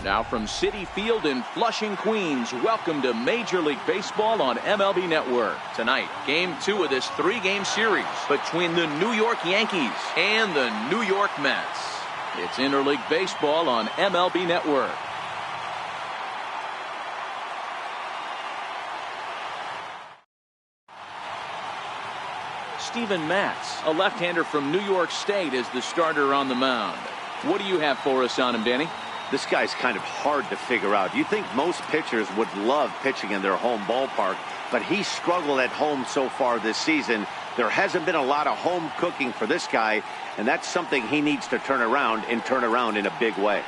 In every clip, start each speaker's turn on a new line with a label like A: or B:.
A: Now from Citi Field in Flushing, Queens, welcome to Major League Baseball on MLB Network. Tonight, Game 2 of this 3-game series between the New York Yankees and the New York Mets. It's Interleague Baseball on MLB Network. Steven Matz, a left-hander from New York State, is the starter on the mound. What do you have for us on him, Danny?
B: This guy's kind of hard to figure out. You think most pitchers would love pitching in their home ballpark, but he's struggled at home so far this season. There hasn't been a lot of home cooking for this guy, and that's something he needs to turn around in a big way.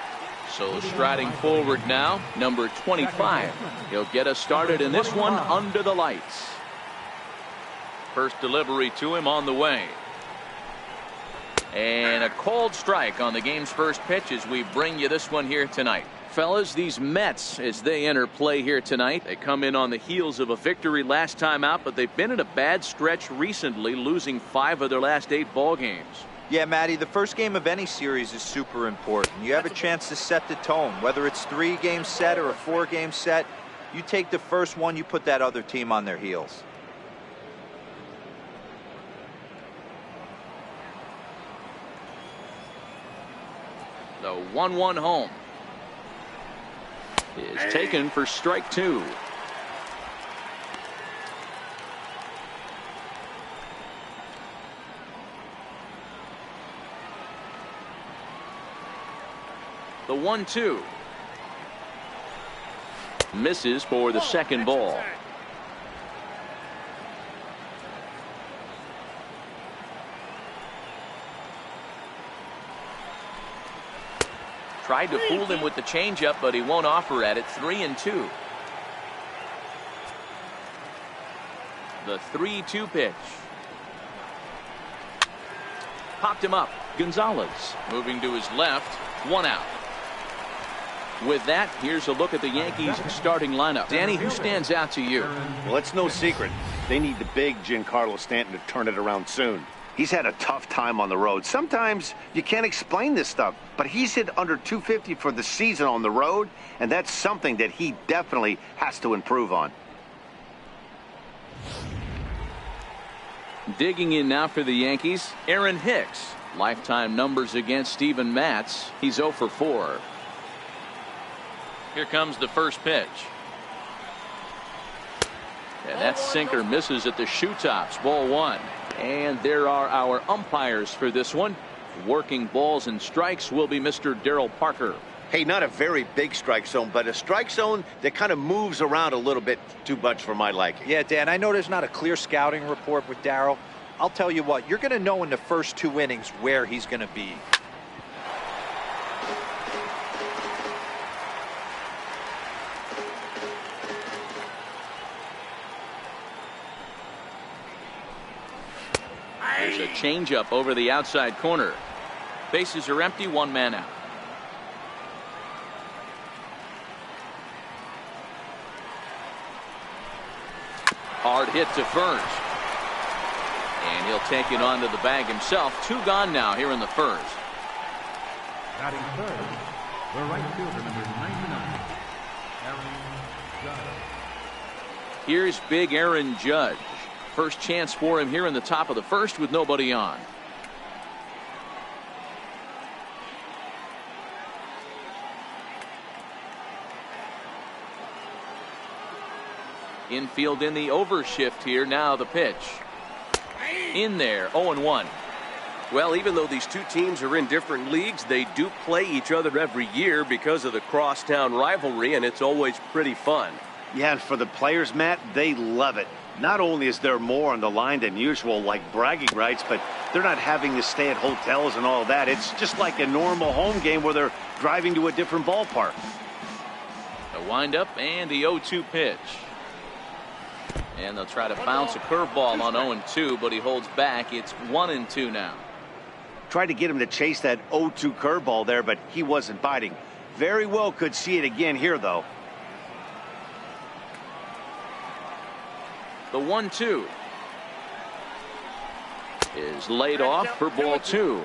A: So striding forward now, number 25. He'll get us started in this one under the lights. First delivery to him on the way. And a cold strike on the game's first pitch as we bring you this one here tonight. Fellas, these Mets, as they enter play here tonight, they come in on the heels of a victory last time out, but they've been in a bad stretch recently, losing 5 of their last 8 ball games.
C: Yeah, Matty, the first game of any series is super important. You have a chance to set the tone, whether it's 3-game set or a 4-game set. You take the first one, you put that other team on their heels.
A: The 1-1 home is taken for strike 2. The 1-2 misses for the second ball. Tried to fool him with the changeup, but he won't offer at it. 3-2. The 3-2 pitch. Popped him up. Gonzalez moving to his left. 1 out. With that, here's a look at the Yankees starting lineup. Danny, who stands out to you?
B: Well, it's no secret. They need the big Giancarlo Stanton to turn it around soon. He's had a tough time on the road. Sometimes you can't explain this stuff, but he's hit under 250 for the season on the road, and that's something that he definitely has to improve on.
A: Digging in now for the Yankees, Aaron Hicks. Lifetime numbers against Steven Matz. He's 0 for 4. Here comes the first pitch. And that sinker misses at the shoe tops. Ball 1. And there are our umpires for this one. Working balls and strikes will be Mr. Darryl Parker.
B: Hey, not a very big strike zone, but a strike zone that kind of moves around a little bit too much for my liking.
C: Yeah, Dan, I know there's not a clear scouting report with Darryl. I'll tell you what, you're going to know in the first 2 innings where he's going to be.
A: There's a changeup over the outside corner. Bases are empty, 1 man out. Hard hit to first. And he'll take it onto the bag himself. 2 gone now here in the first.
D: Batting third, the right fielder, number 99, Aaron Judge.
A: Here's big Aaron Judge. First chance for him here in the top of the first with nobody on. Infield in the overshift here. Now the pitch. In there, 0-1.
E: Well, even though these 2 teams are in different leagues, they do play each other every year because of the crosstown rivalry, and it's always pretty fun.
B: Yeah, and for the players, Matt, they love it. Not only is there more on the line than usual, like bragging rights, but they're not having to stay at hotels and all that. It's just like a normal home game where they're driving to a different ballpark.
A: The windup and the 0-2 pitch. And they'll try to bounce a curveball on 0-2, but he holds back. It's 1-2 now.
B: Tried to get him to chase that 0-2 curveball there, but he wasn't biting. Very well could see it again here, though.
A: The 1-2 is laid off for ball 2.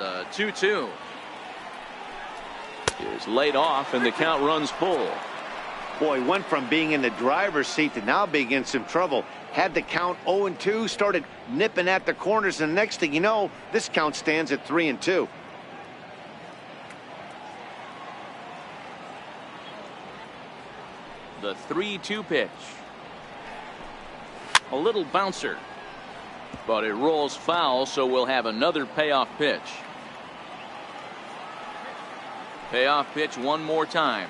A: The 2-2 is laid off, and the count runs full.
B: Boy, went from being in the driver's seat to now being in some trouble. Had the count 0-2, started nipping at the corners, and the next thing you know, this count stands at 3-2.
A: The 3-2 pitch. A little bouncer, but it rolls foul, so we'll have another payoff pitch. Payoff pitch one more time.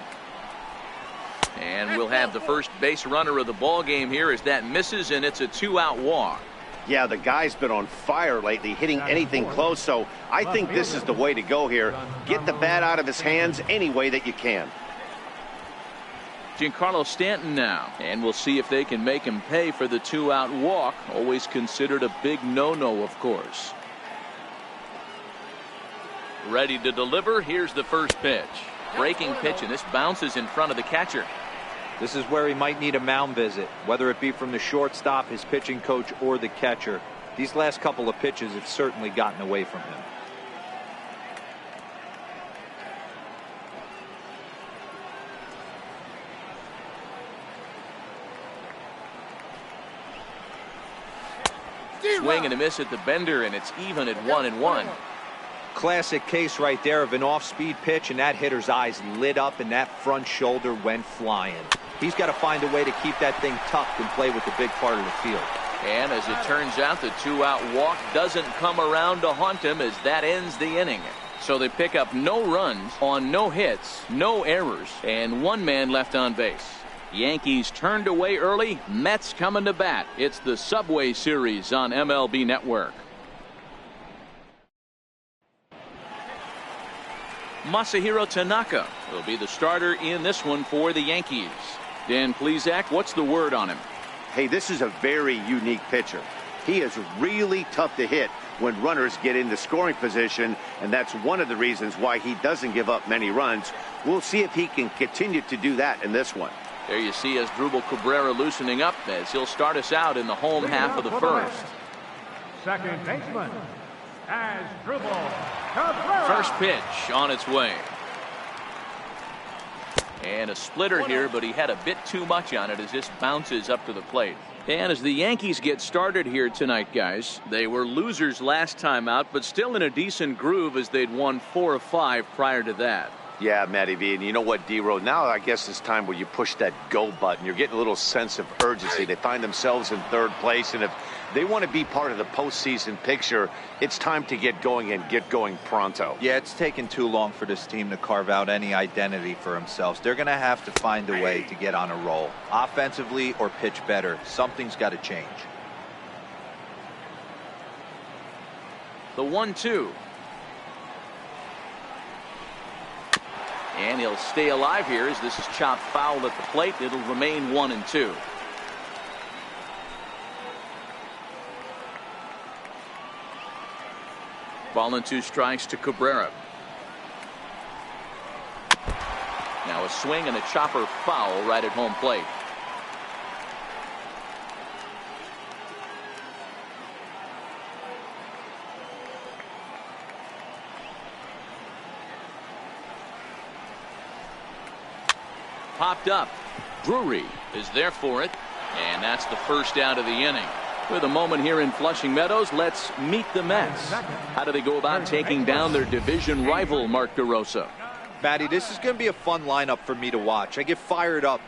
A: And we'll have the first base runner of the ball game here as that misses, and it's a 2-out walk.
B: Yeah, the guy's been on fire lately, hitting anything close, so I think this is the way to go here. Get the bat out of his hands any way that you can.
A: Giancarlo Stanton now, and we'll see if they can make him pay for the 2-out walk. Always considered a big no-no, of course. Ready to deliver. Here's the first pitch. Breaking pitch, and this bounces in front of the catcher.
C: This is where he might need a mound visit, whether it be from the shortstop, his pitching coach, or the catcher. These last couple of pitches have certainly gotten away from him.
A: Swing and a miss at the bender, and it's even at 1-1.
C: Classic case right there of an off-speed pitch, and that hitter's eyes lit up and that front shoulder went flying. He's got to find a way to keep that thing tucked and play with the big part of the field.
A: And as it turns out, the 2-out walk doesn't come around to haunt him as that ends the inning. So they pick up no runs on no hits, no errors, and one man left on base. Yankees turned away early. Mets coming to bat. It's the Subway Series on MLB Network. Masahiro Tanaka will be the starter in this one for the Yankees. Dan Plesac, what's the word on him?
B: Hey, this is a very unique pitcher. He is really tough to hit when runners get into scoring position, and that's one of the reasons why he doesn't give up many runs. We'll see if he can continue to do that in this one.
A: There you see Asdrubal Cabrera loosening up as he'll start us out in the home half of the first.
D: Second baseman, Asdrubal Cabrera.
A: First pitch on its way. And a splitter here, but he had a bit too much on it as this bounces up to the plate. And as the Yankees get started here tonight, guys, they were losers last time out, but still in a decent groove as they'd won 4 of 5 prior to that.
B: Yeah, Matty V, and you know what, D-Row, now I guess it's time where you push that go button. You're getting a little sense of urgency. They find themselves in third place, and if they want to be part of the postseason picture, it's time to get going and get going pronto.
C: Yeah, it's taken too long for this team to carve out any identity for themselves. They're going to have to find a way to get on a roll, offensively or pitch better. Something's got to change.
A: The 1-2. And he'll stay alive here as this is chopped foul at the plate. It'll remain 1-2. Ball and 2 strikes to Cabrera. Now a swing and a chopper foul right at home plate. Popped up. Drury is there for it, and that's the first out of the inning. With a moment here in Flushing Meadows, let's meet the Mets. How do they go about taking down their division rival, Mark DeRosa?
C: Matty, this is going to be a fun lineup for me to watch. I get fired up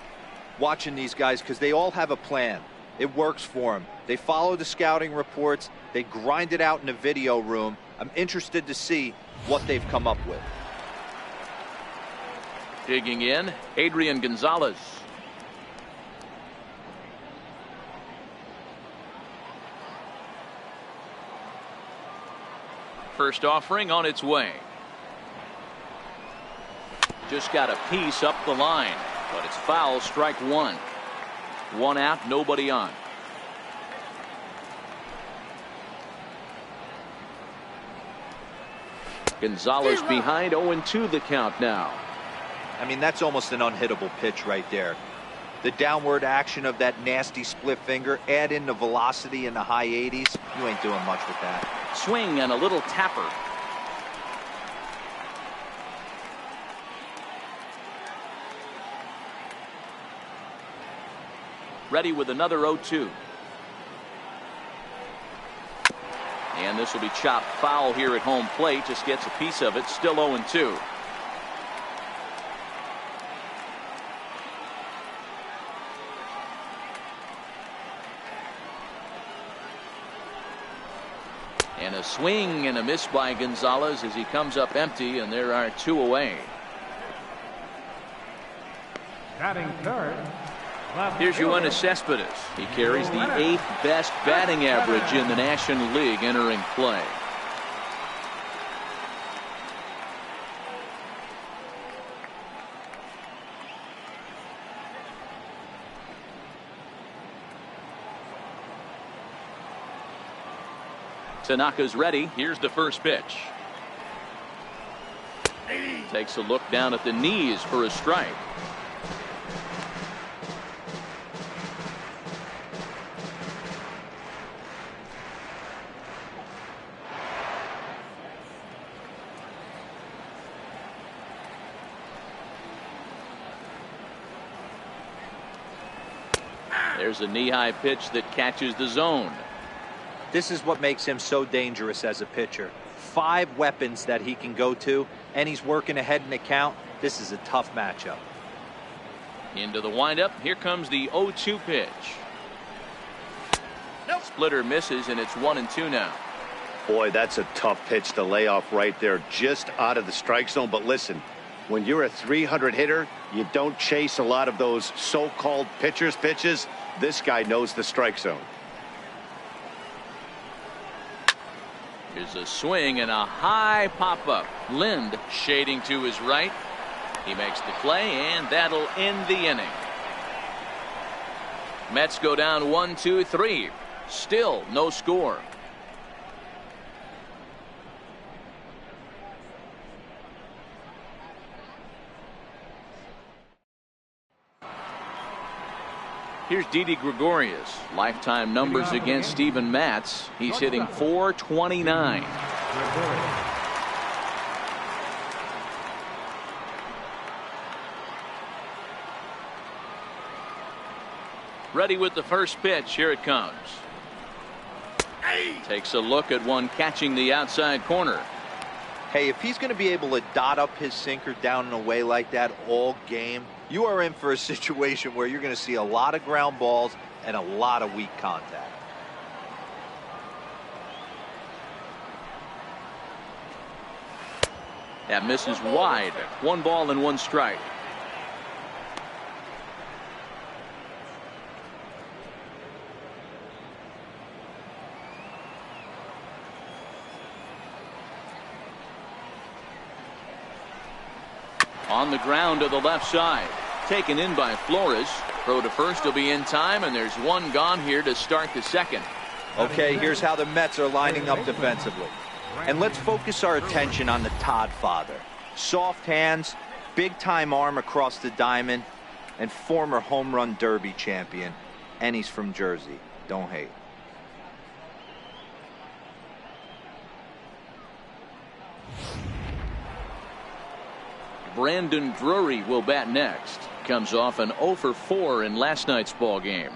C: watching these guys because they all have a plan. It works for them. They follow the scouting reports. They grind it out in the video room. I'm interested to see what they've come up with.
A: Digging in, Adrian Gonzalez. First offering on its way. Just got a piece up the line, but it's foul, strike 1. 1 out, nobody on. Gonzalez behind, 0-2 the count now.
C: I mean, that's almost an unhittable pitch right there. The downward action of that nasty split finger, add in the velocity in the high 80s, you ain't doing much with that.
A: Swing and a little tapper. Ready with another 0-2. And this will be chopped foul here at home plate. Just gets a piece of it. Still 0-2. And a swing and a miss by Gonzalez as he comes up empty, and there are 2 away.
D: Batting third.
A: Here's Yoenis Cespedes. He carries the 8th best batting average in the National League entering play. Tanaka's ready. Here's the first pitch. Takes a look down at the knees for a strike. There's a knee-high pitch that catches the zone.
C: This is what makes him so dangerous as a pitcher. 5 weapons that he can go to, and he's working ahead in the count. This is a tough matchup.
A: Into the windup. Here comes the 0-2 pitch. Nope. Splitter misses, and it's 1-2 now.
B: Boy, that's a tough pitch to lay off right there, just out of the strike zone. But listen, when you're a 300 hitter, you don't chase a lot of those so-called pitcher's pitches. This guy knows the strike zone.
A: Here's a swing and a high pop-up. Lind shading to his right. He makes the play, and that'll end the inning. Mets go down 1-2-3. Still no score. Here's Didi Gregorius. Lifetime numbers against Steven Matz. He's hitting .429. Ready with the first pitch. Here it comes. Takes a look at one catching the outside corner.
C: Hey, if he's going to be able to dot up his sinker down and away like that all game, you are in for a situation where you're going to see a lot of ground balls and a lot of weak contact.
A: That misses wide. 1 ball and 1 strike. On the ground to the left side. Taken in by Flores. Throw to first will be in time, and there's 1 gone here to start the second.
C: Okay, here's how the Mets are lining up defensively. And let's focus our attention on the Todd father. Soft hands, big-time arm across the diamond, and former home run derby champion. And he's from Jersey. Don't hate.
A: Brandon Drury will bat next. Comes off an 0 for 4 in last night's ball game.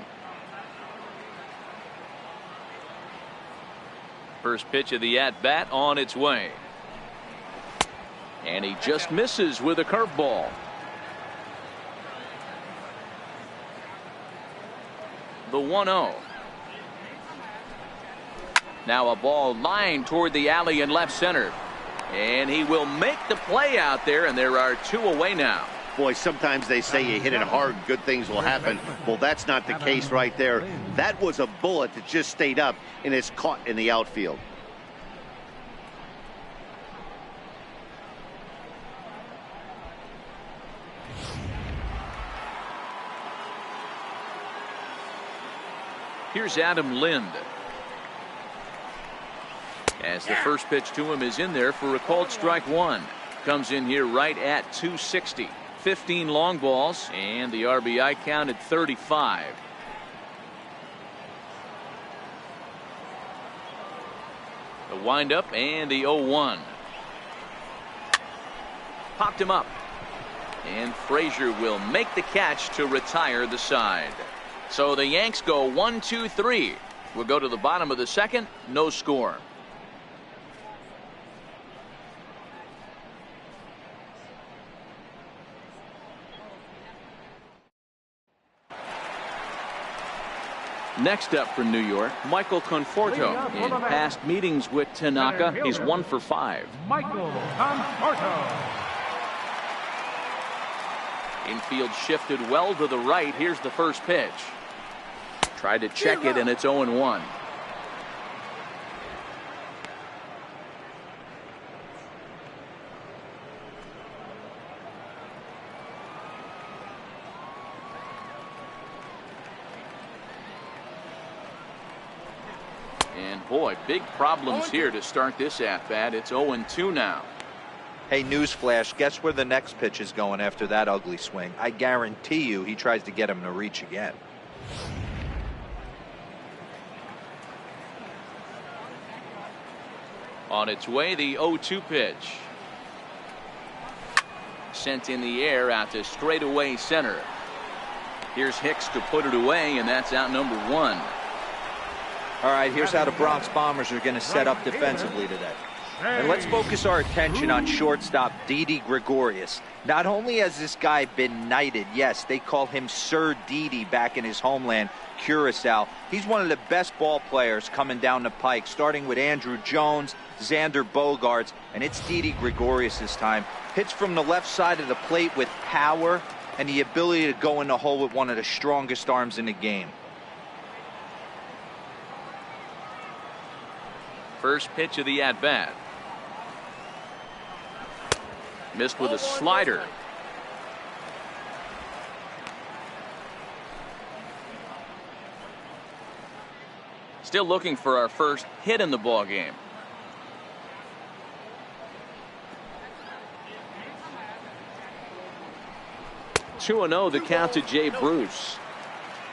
A: First pitch of the at-bat on its way. And he just misses with a curveball. The 1-0. Now a ball lined toward the alley in left center. And he will make the play out there, and there are 2 away now.
B: Boy, sometimes they say you hit it hard, good things will happen. Well, that's not the case right there. That was a bullet that just stayed up and is caught in the outfield.
A: Here's Adam Lind. As the first pitch to him is in there for a called strike 1. Comes in here right at 260. 15 long balls, and the RBI count at 35. The windup and the 0-1. Popped him up. And Frazier will make the catch to retire the side. So the Yanks go 1-2-3. We'll go to the bottom of the second. No score. Next up for New York, Michael Conforto. In past meetings with Tanaka, he's 1 for 5.
D: Michael Conforto.
A: Infield shifted well to the right. Here's the first pitch. Tried to check it, and it's 0-1. And boy, big problems here to start this at-bat. It's 0-2 now.
C: Hey, newsflash, guess where the next pitch is going after that ugly swing? I guarantee you he tries to get him to reach again.
A: On its way, the 0-2 pitch. Sent in the air out to straightaway center. Here's Hicks to put it away, and that's out number 1.
C: All right, here's how the Bronx Bombers are going to set up defensively today. And let's focus our attention on shortstop Didi Gregorius. Not only has this guy been knighted, yes, they call him Sir Didi back in his homeland, Curacao. He's one of the best ball players coming down the pike, starting with Andrew Jones, Xander Bogaerts, and it's Didi Gregorius this time. Hits from the left side of the plate with power and the ability to go in the hole with one of the strongest arms in the game.
A: First pitch of the at-bat. Missed with a slider. Still looking for our first hit in the ball game. Two 2-0 the count to Jay Bruce.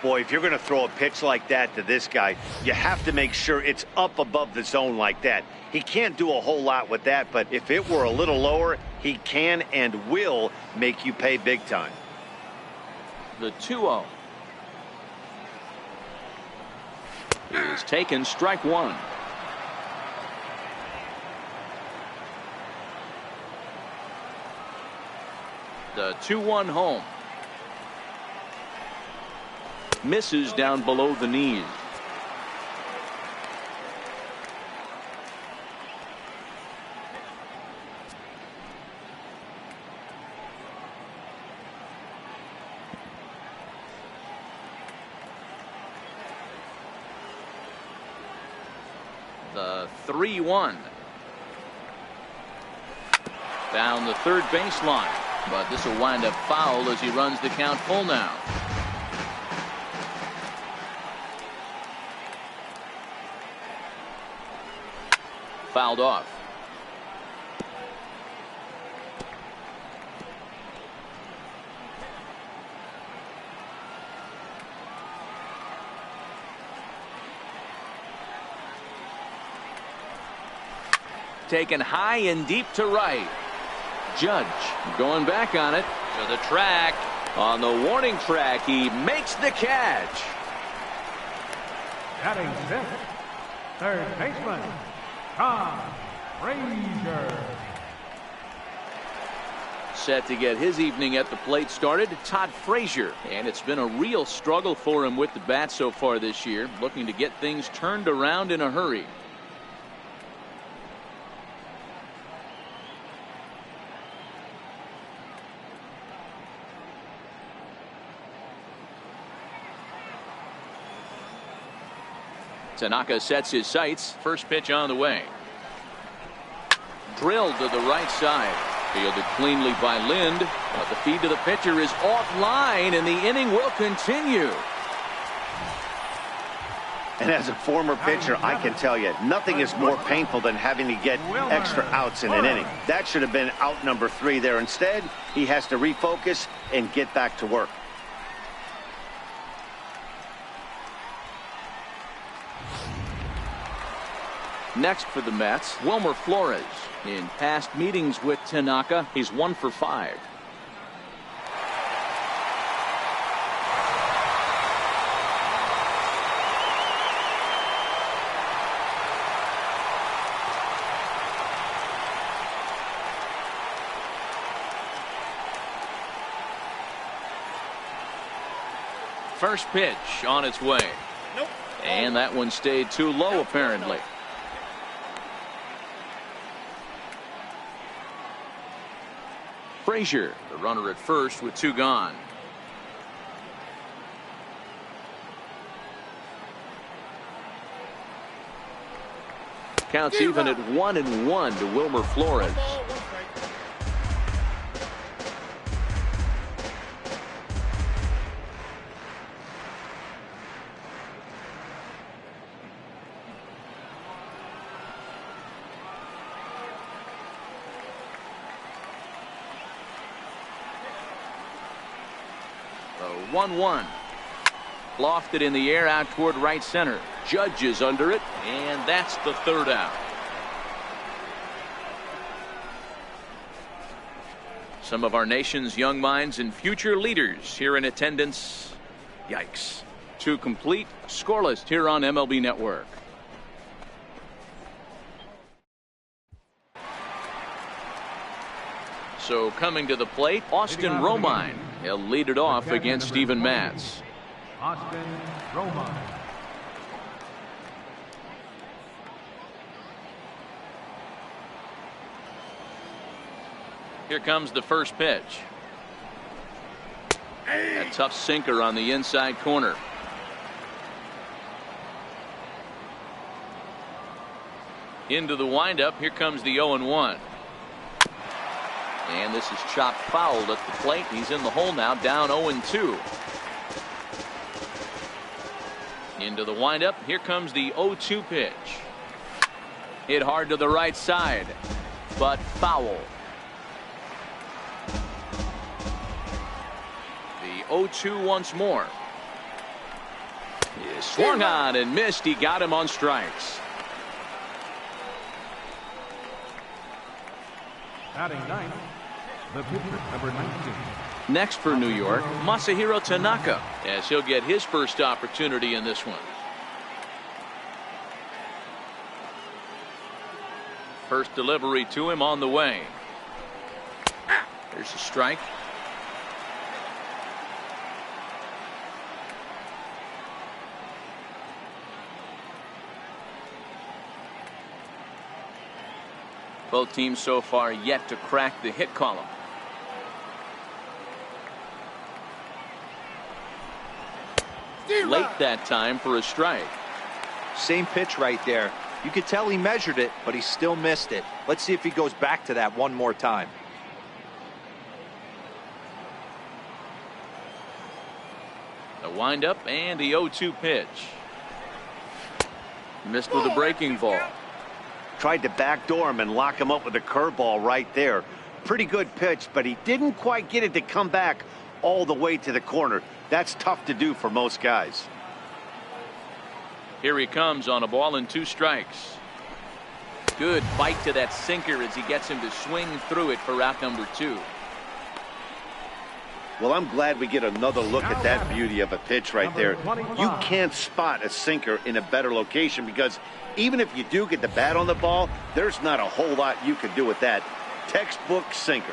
B: Boy, if you're going to throw a pitch like that to this guy, you have to make sure it's up above the zone like that. He can't do a whole lot with that, but if it were a little lower, he can and will make you pay big time.
A: The 2-0 is taken, strike 1. The 2-1 home. Misses down below the knees. The 3-1. Down the third baseline, but this will wind up foul as he runs the count full now. Fouled off. Taken high and deep to right. Judge going back on it to the track. On the warning track, he makes the catch.
D: Batting fifth, third baseman, Tom Frazier.
A: Set to get his evening at the plate started, Todd Frazier. And it's been a real struggle for him with the bat so far this year, looking to get things turned around in a hurry. Tanaka sets his sights. First pitch on the way. Drilled to the right side. Fielded cleanly by Lind, but the feed to the pitcher is offline, and the inning will continue.
B: And as a former pitcher, I can tell you, nothing is more painful than having to get extra outs in an inning. That should have been out number 3 there. Instead, he has to refocus and get back to work.
A: Next for the Mets, Wilmer Flores. In past meetings with Tanaka, he's 1 for 5. First pitch on its way. And that one stayed too low, apparently. Frazier, the runner at first with 2 gone. Counts even at 1-1 to Wilmer Flores. The 1-1. Lofted in the air out toward right center. Judge is under it, and that's the 3rd out. Some of our nation's young minds and future leaders here in attendance. Yikes. 2 complete, scoreless here on MLB Network. So coming to the plate, Austin Romine. He'll lead it off against Steven Matz.
D: Austin Romine.
A: Here comes the first pitch. A tough sinker on the inside corner. Into the windup. Here comes the 0-1. And this is chopped foul at the plate. He's in the hole now, down 0-2. Into the windup. Here comes the 0-2 pitch. Hit hard to the right side, but foul. The 0-2 once more. He swung on and missed. He got him on strikes.
D: Batting ninth, the pitcher, number 19.
A: Next for New York, Masahiro Tanaka, as he'll get his first opportunity in this one. First delivery to him on the way. There's a strike. Both teams so far yet to crack the hit column. Late that time for a strike.
C: Same pitch right there. You could tell he measured it, but he still missed it. Let's see if he goes back to that one more time.
A: The windup and the 0-2 pitch. Missed with a breaking ball.
B: Tried to backdoor him and lock him up with a curveball right there. Pretty good pitch, but he didn't quite get it to come back all the way to the corner. That's tough to do for most guys.
A: Here he comes on a ball and 2 strikes. Good bite to that sinker as he gets him to swing through it for out number 2.
B: Well, I'm glad we get another look at that beauty of a pitch right there. You can't spot a sinker in a better location because even if you do get the bat on the ball, there's not a whole lot you can do with that. Textbook sinker.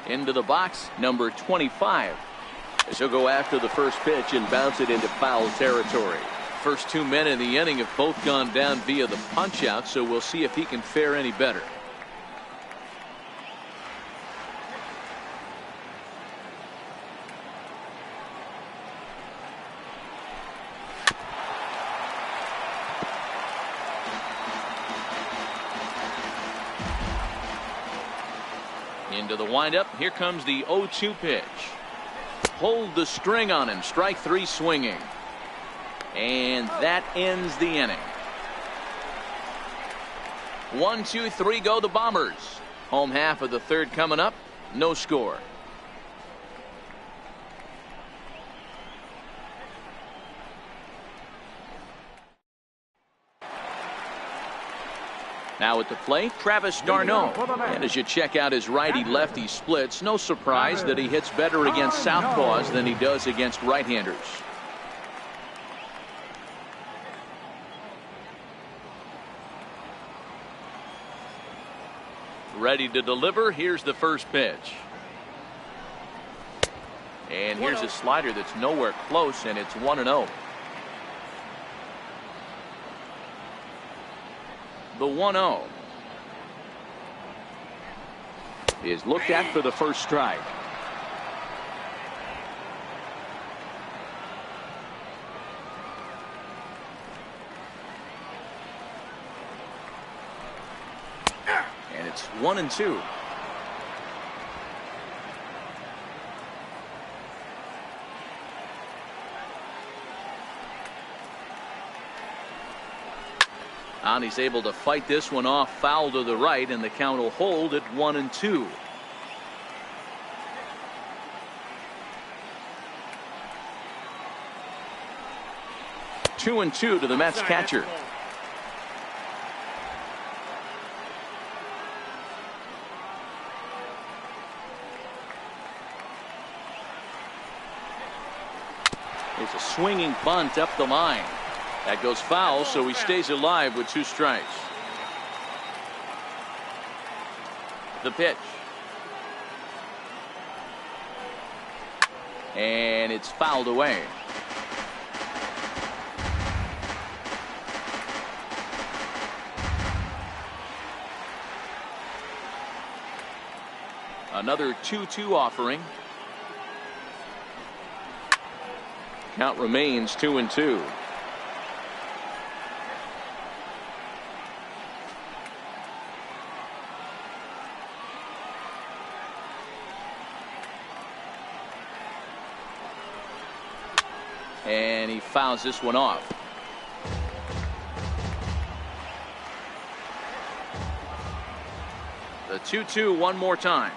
A: Into the box, number 25. As he'll go after the first pitch and bounce it into foul territory. First 2 men in the inning have both gone down via the punch out, so we'll see if he can fare any better. Into the windup. Here comes the 0-2 pitch. Pulled the string on him. Strike 3 swinging. And that ends the inning. 1, 2, 3 go the Bombers. Home half of the 3rd coming up. No score. Now at the plate, Travis d'Arnaud. And as you check out his righty-lefty splits, no surprise that he hits better against southpaws than he does against right-handers. Ready to deliver. Here's the first pitch. And here's a slider that's nowhere close, and it's 1-0. The 1-0 is looked at for the first strike. And it's 1-2. And he's able to fight this one off, foul to the right, and the count will hold at 1-2. Two and two to the Mets catcher. It's a swinging bunt up the line. That goes foul, so he stays alive with 2 strikes. The pitch. And it's fouled away. Another 2-2 offering. Count remains 2-2. And he fouls this one off. The 2-2 one more time.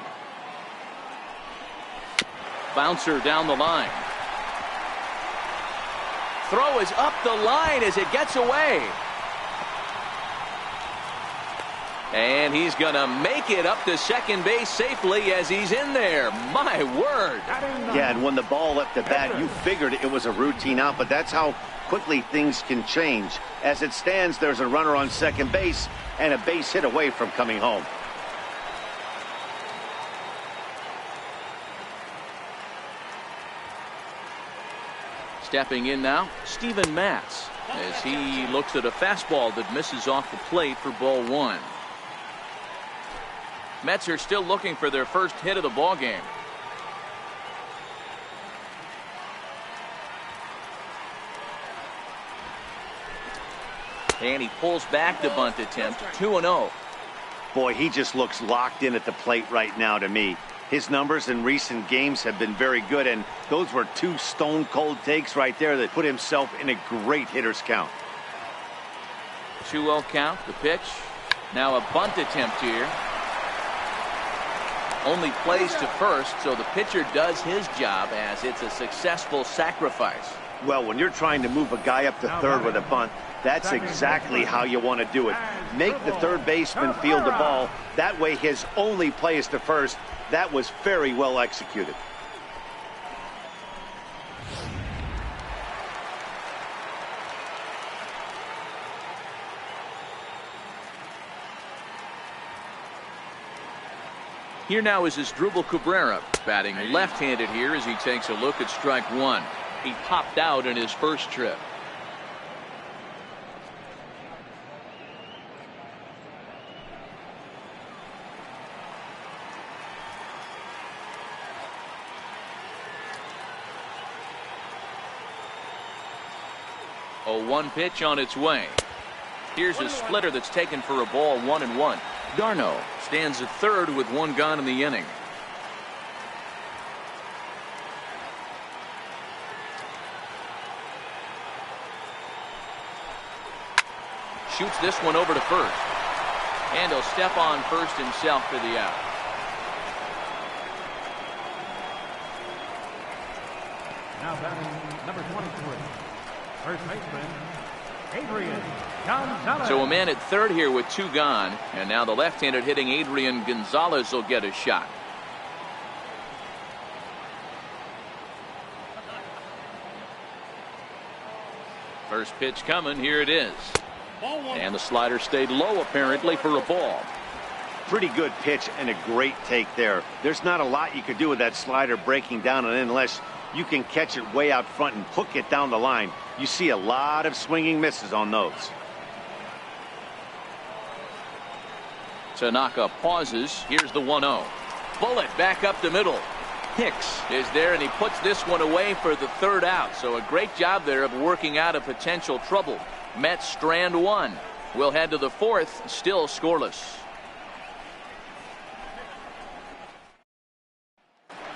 A: Bouncer down the line. Throw is up the line as it gets away. And he's going to make it up to second base safely as he's in there. My word.
B: Yeah, and when the ball left the bat, you figured it was a routine out, but that's how quickly things can change. As it stands, there's a runner on second base and a base hit away from coming home.
A: Stepping in now, Steven Matz, as he looks at a fastball that misses off the plate for ball 1. Mets are still looking for their first hit of the ball game. And he pulls back the bunt attempt. 2-0.
B: Boy, he just looks locked in at the plate right now to me. His numbers in recent games have been very good, and those were 2 stone-cold takes right there that put himself in a great hitter's count.
A: 2-0 count, the pitch. Now a bunt attempt here. Only plays to first, so the pitcher does his job as it's a successful sacrifice.
B: Well, when you're trying to move a guy up to third with a bunt, that's exactly how you want to do it. Make the third baseman field the ball. That way his only play is to first. That was very well executed.
A: Here now is Asdrubal Cabrera, batting left-handed here as he takes a look at strike 1. He popped out in his first trip. A 1 pitch on its way. Here's a splitter that's taken for a ball, 1-1. Darno stands at third with 1 gone in the inning. Shoots this one over to first. And he'll step on first himself for the out.
D: Now batting number 23. First baseman, Adrian Gonzalez.
A: So a man at third here with 2 gone. And now the left-handed hitting Adrian Gonzalez will get a shot. First pitch coming. Here it is. And the slider stayed low apparently for a ball.
B: Pretty good pitch and a great take there. There's not a lot you could do with that slider breaking down and in unless you can catch it way out front and hook it down the line. You see a lot of swinging misses on those.
A: Tanaka pauses. Here's the 1-0. Bullet back up the middle. Hicks is there, and he puts this one away for the third out. So a great job there of working out a potential trouble. Mets strand one. We'll head to the fourth, still scoreless.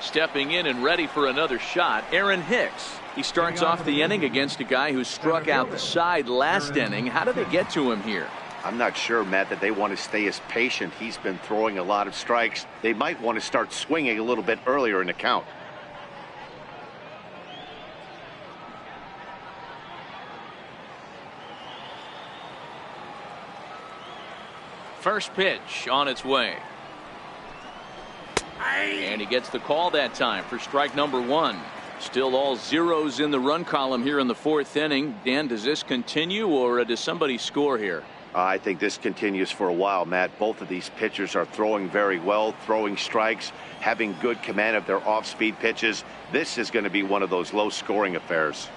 A: Stepping in and ready for another shot, Aaron Hicks. He starts off the inning against a guy who struck out the side last inning. How did they get to him here?
B: I'm not sure, Matt, that they want to stay as patient. He's been throwing a lot of strikes. They might want to start swinging a little bit earlier in the count.
A: First pitch on its way. And he gets the call that time for strike number one. Still all zeros in the run column here in the fourth inning. Dan, does this continue or does somebody score here?
B: I think this continues for a while, Matt. Both of these pitchers are throwing very well, throwing strikes, having good command of their off-speed pitches. This is going to be one of those low-scoring affairs.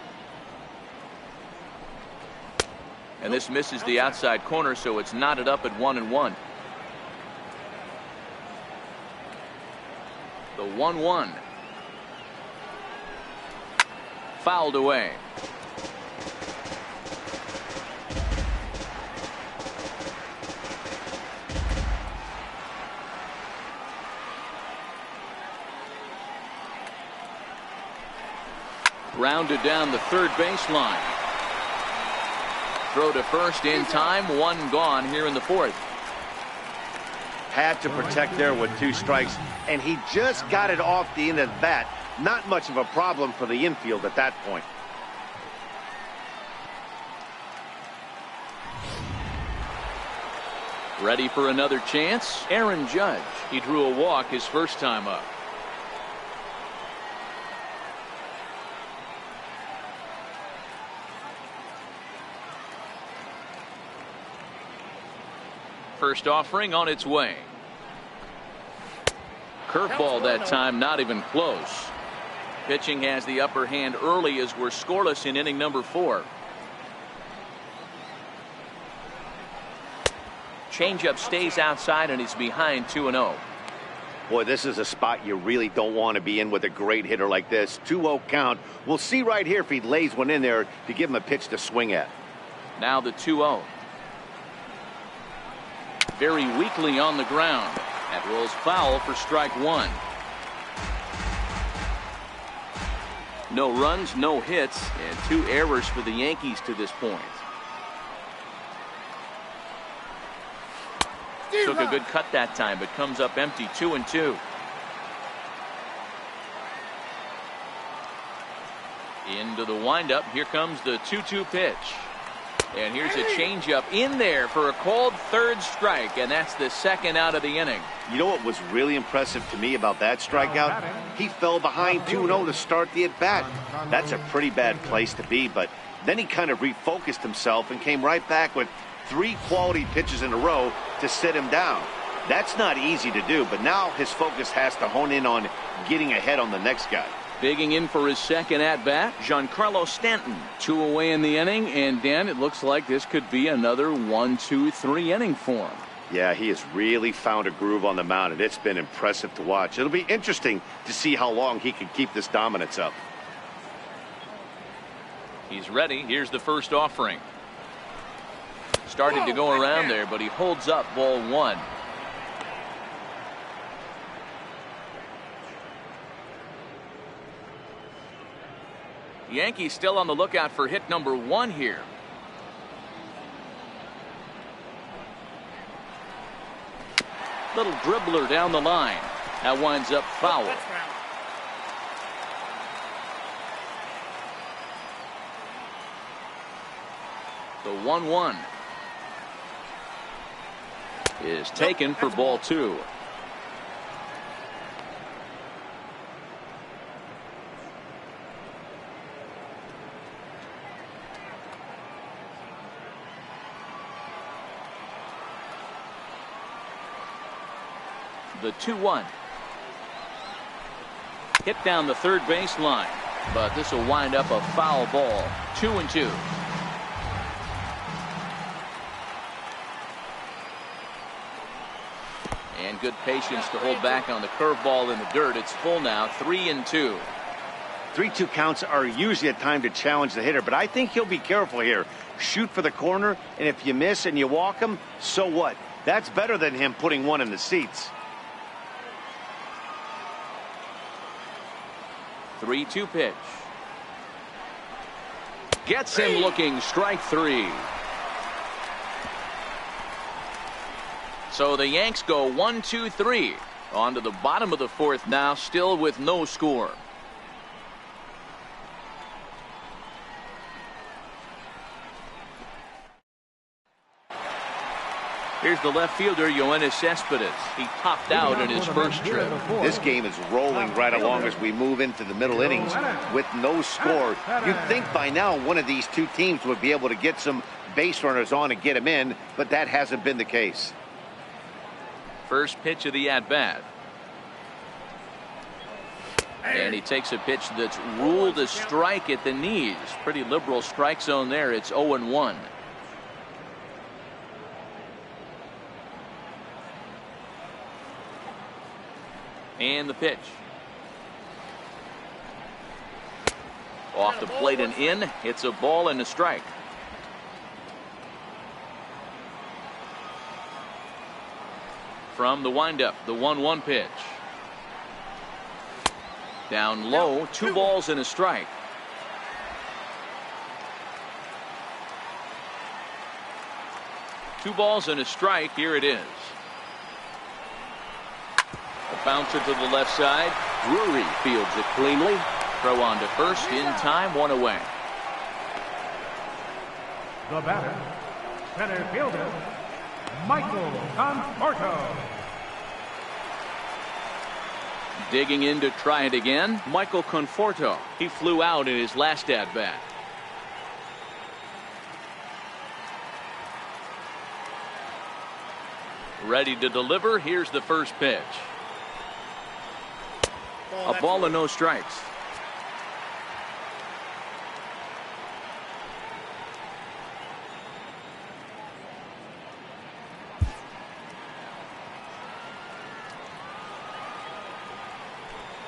A: And this misses the outside corner, so it's knotted up at 1-1. The 1-1. Fouled away. Rounded down the third baseline. Throw to first in time. One gone here in the fourth.
B: Had to protect there with two strikes, and he just got it off the end of the bat. Not much of a problem for the infield at that point.
A: Ready for another chance? Aaron Judge. He drew a walk his first time up. First offering on its way. Curveball that time, not even close. Pitching has the upper hand early as we're scoreless in inning number 4. Changeup stays outside and he's behind 2-0.
B: Boy, this is a spot you really don't want to be in with a great hitter like this. 2-0 count. We'll see right here if he lays one in there to give him a pitch to swing at.
A: Now the 2-0. Very weakly on the ground. That rolls foul for strike one. No runs, no hits, and 2 errors for the Yankees to this point. Took a good cut that time, but comes up empty. 2-2. Into the windup. Here comes the 2-2 pitch. And here's a changeup in there for a called third strike, and that's the second out of the inning.
B: You know what was really impressive to me about that strikeout? He fell behind 2-0 to start the at-bat. That's a pretty bad place to be, but then he kind of refocused himself and came right back with 3 quality pitches in a row to sit him down. That's not easy to do, but now his focus has to hone in on getting ahead on the next guy.
A: Bigging in for his second at-bat, Giancarlo Stanton. 2 away in the inning, and Dan, it looks like this could be another 1-2-3 inning for him.
B: Yeah, he has really found a groove on the mound, and it's been impressive to watch. It'll be interesting to see how long he can keep this dominance up.
A: He's ready. Here's the first offering. Started to go around there, but he holds up ball 1. Yankees still on the lookout for hit number 1 here. Little dribbler down the line. That winds up foul. The 1-1 is taken for ball 2. The 2-1. Hit down the third baseline, but this will wind up a foul ball. 2-2. And good patience to hold back on the curveball in the dirt. It's full now. 3-2.
B: 3-2 counts are usually a time to challenge the hitter, but I think he'll be careful here. Shoot for the corner, and if you miss and you walk him, so what? That's better than him putting one in the seats.
A: 3-2 pitch. Gets him looking. Strike 3. So the Yanks go 1-2-3. On to the bottom of the fourth now, still with no score. Here's the left fielder, Yoenis Cespedes. He popped out in his first trip.
B: This game is rolling right along as we move into the middle innings with no score. You'd think by now one of these two teams would be able to get some base runners on and get them in, but that hasn't been the case.
A: First pitch of the at-bat. And he takes a pitch that's ruled a strike at the knees. Pretty liberal strike zone there. It's 0-1. And the pitch. Off the plate and in. It's a ball and a strike. From the windup, the 1-1 pitch. Down low, 2 balls and a strike. Two balls and a strike. Here it is. A bouncer to the left side. Drury fields it cleanly. Throw on to first in time, 1 away.
D: The batter, center fielder, Michael Conforto.
A: Digging in to try it again, Michael Conforto. He flew out in his last at-bat. Ready to deliver. Here's the first pitch. A ball and no strikes.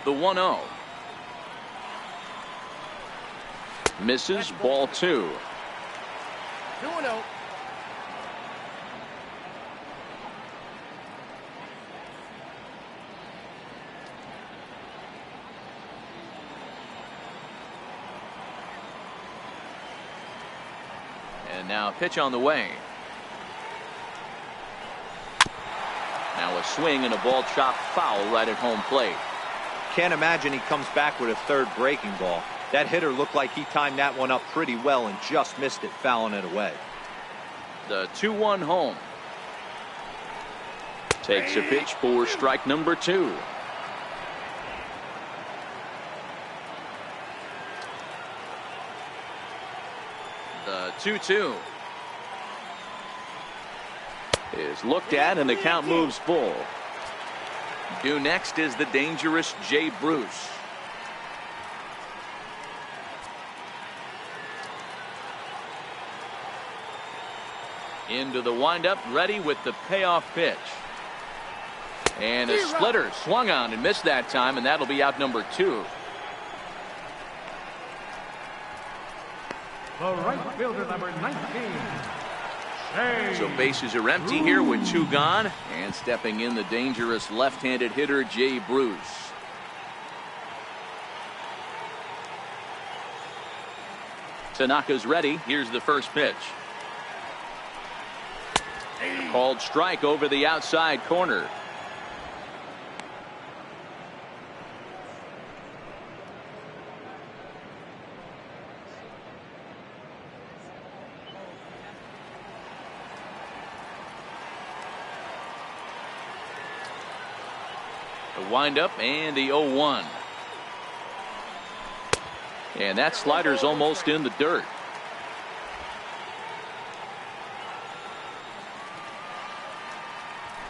A: The 1-0. Misses, ball 2.
E: 2-0.
A: And now a pitch on the way. Now a swing and a ball chopped foul right at home plate.
C: Can't imagine he comes back with a third breaking ball. That hitter looked like he timed that one up pretty well and just missed it, fouling it away.
A: The 2-1 home. Takes a pitch for strike number 2. The 2-2 is looked at and the count moves full. Due next is the dangerous Jay Bruce. Into the windup, ready with the payoff pitch. And a splitter swung on and missed that time, and that'll be out number 2.
D: The right fielder, number 19.
A: So bases are empty here with 2 gone, and stepping in the dangerous left-handed hitter Jay Bruce. Tanaka's ready. Here's the first pitch. Called strike over the outside corner. The windup and the 0-1. And that slider's almost in the dirt.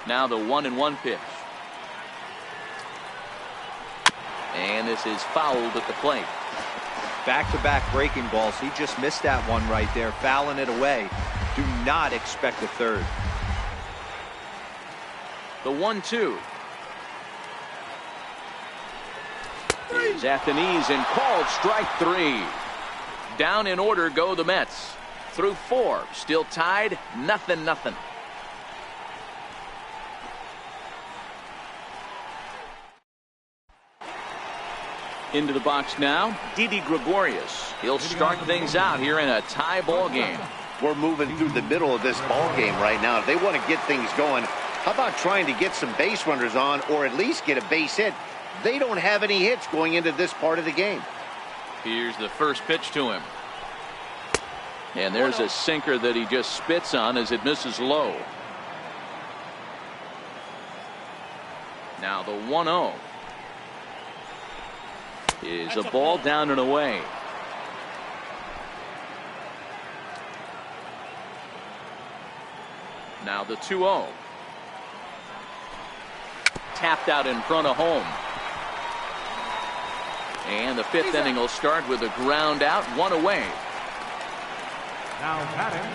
A: Now the 1-1 pitch. And this is fouled at the plate.
C: Back-to-back breaking balls. He just missed that one right there, fouling it away. Do not expect a third.
A: The 1-2 is at the knees and called strike 3. Down in order go the Mets. Through 4, still tied, 0-0. Into the box now, Didi Gregorius. He'll start things out here in a tie ball game.
B: We're moving through the middle of this ball game right now. If they want to get things going, how about trying to get some base runners on or at least get a base hit? They don't have any hits going into this part of the game.
A: Here's the first pitch to him. And there's a sinker that he just spits on as it misses low. Now the 1-0 is a ball down and away. Now the 2-0. Tapped out in front of home. And the 5th inning will start with a ground out, 1 away.
D: Now batting,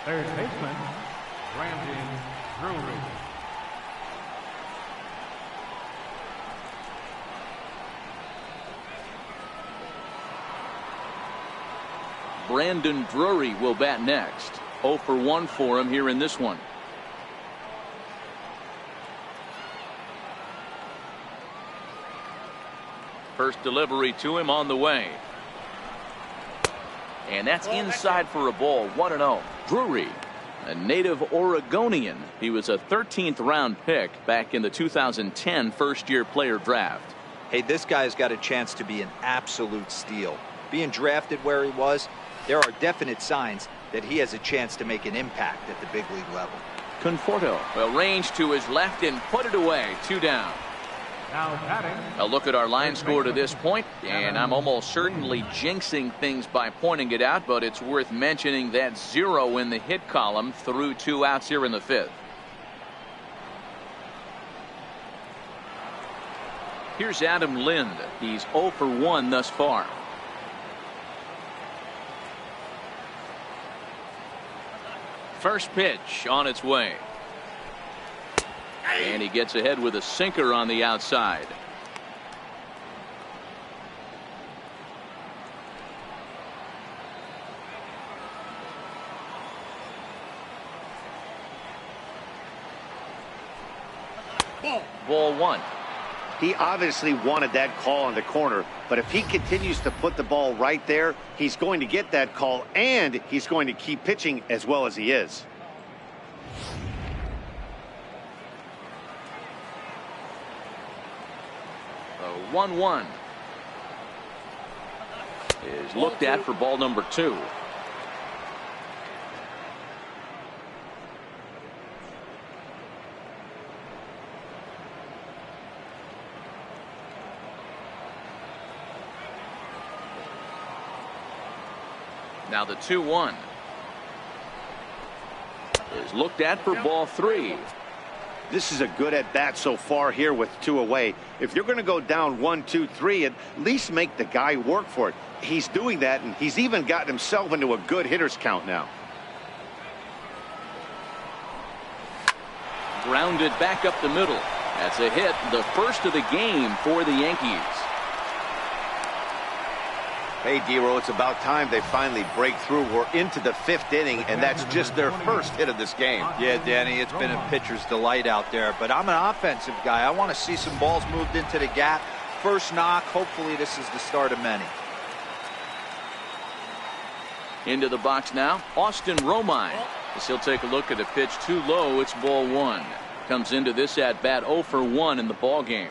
D: third baseman, Brandon Drury.
A: Brandon Drury will bat next. 0 for 1 for him here in this one. First delivery to him on the way. And that's inside for a ball. 1-0. Drury, a native Oregonian. He was a 13th round pick back in the 2010 first-year player draft.
C: Hey, this guy's got a chance to be an absolute steal. Being drafted where he was, there are definite signs that he has a chance to make an impact at the big league level.
A: Conforto will range to his left and put it away. 2 down.
D: Now batting.
A: A look at our line score to this point, and I'm almost certainly jinxing things by pointing it out, but it's worth mentioning that 0 in the hit column through 2 outs here in the 5th. Here's Adam Lind. He's 0 for 1 thus far. First pitch on its way. And he gets ahead with a sinker on the outside. Ball 1.
B: He obviously wanted that call on the corner, but if he continues to put the ball right there, he's going to get that call, and he's going to keep pitching as well as he is.
A: The 1-1 is looked at for ball number 2. Now the 2-1 is looked at for ball 3.
B: This is a good at bat so far here with 2 away. If you're going to go down 1, 2, 3, at least make the guy work for it. He's doing that, and he's even gotten himself into a good hitter's count now.
A: Grounded back up the middle. That's a hit, the first of the game for the Yankees.
B: Hey, D-Row, it's about time they finally break through. We're into the 5th inning, and that's just their first hit of this game.
C: Yeah, Danny, it's been a pitcher's delight out there, but I'm an offensive guy. I want to see some balls moved into the gap. First knock, hopefully this is the start of many.
A: Into the box now, Austin Romine. As he'll take a look at a pitch too low. It's ball 1. Comes into this at bat 0 for 1 in the ball game.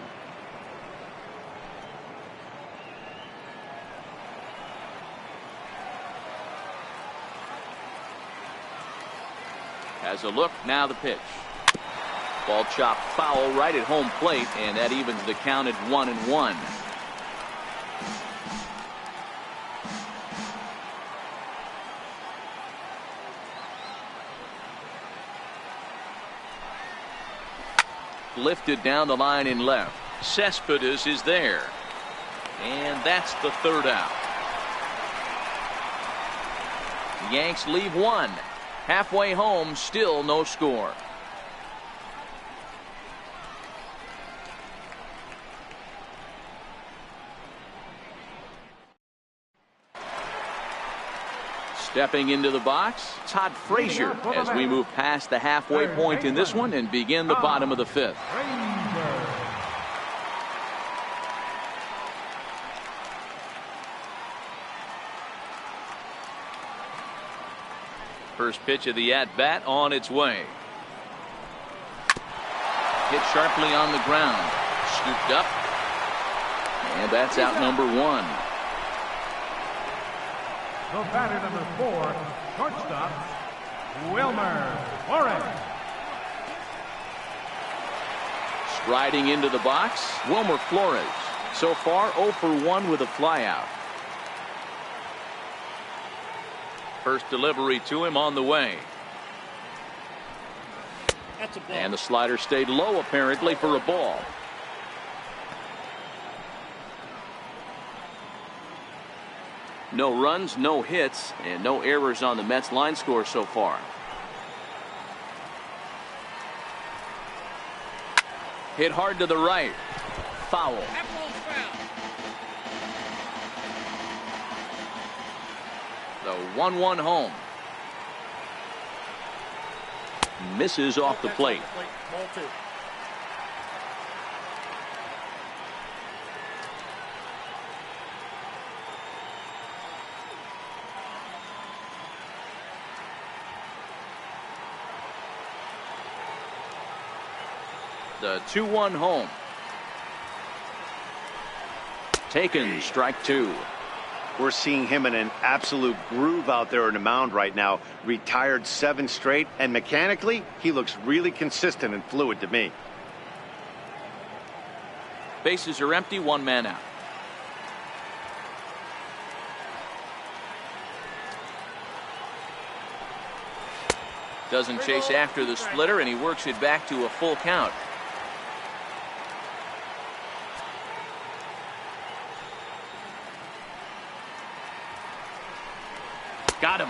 A: Has a look, now the pitch. Ball chopped foul right at home plate, and that evens the count at 1-1. Lifted down the line in left. Cespedes is there. And that's the third out. The Yanks leave one. Halfway home, still no score. Stepping into the box, Todd Frazier, as we move past the halfway point in this one and begin the bottom of the fifth. First pitch of the at-bat on its way. Hit sharply on the ground. Scooped up. And that's out number one.
D: The batter number 4, shortstop, Wilmer Flores.
A: Striding into the box, Wilmer Flores. So far 0 for 1 with a flyout. First delivery to him on the way. And the slider stayed low apparently for a ball. No runs, no hits, and no errors on the Mets line score so far. Hit hard to the right. Foul. The 1-1 home. Misses off the plate. The 2-1 home. Taken, strike two.
B: We're seeing him in an absolute groove out there in the mound right now. Retired 7 straight, and mechanically, he looks really consistent and fluid to me.
A: Bases are empty, 1 man out. Doesn't chase after the splitter, and he works it back to a full count. Got him.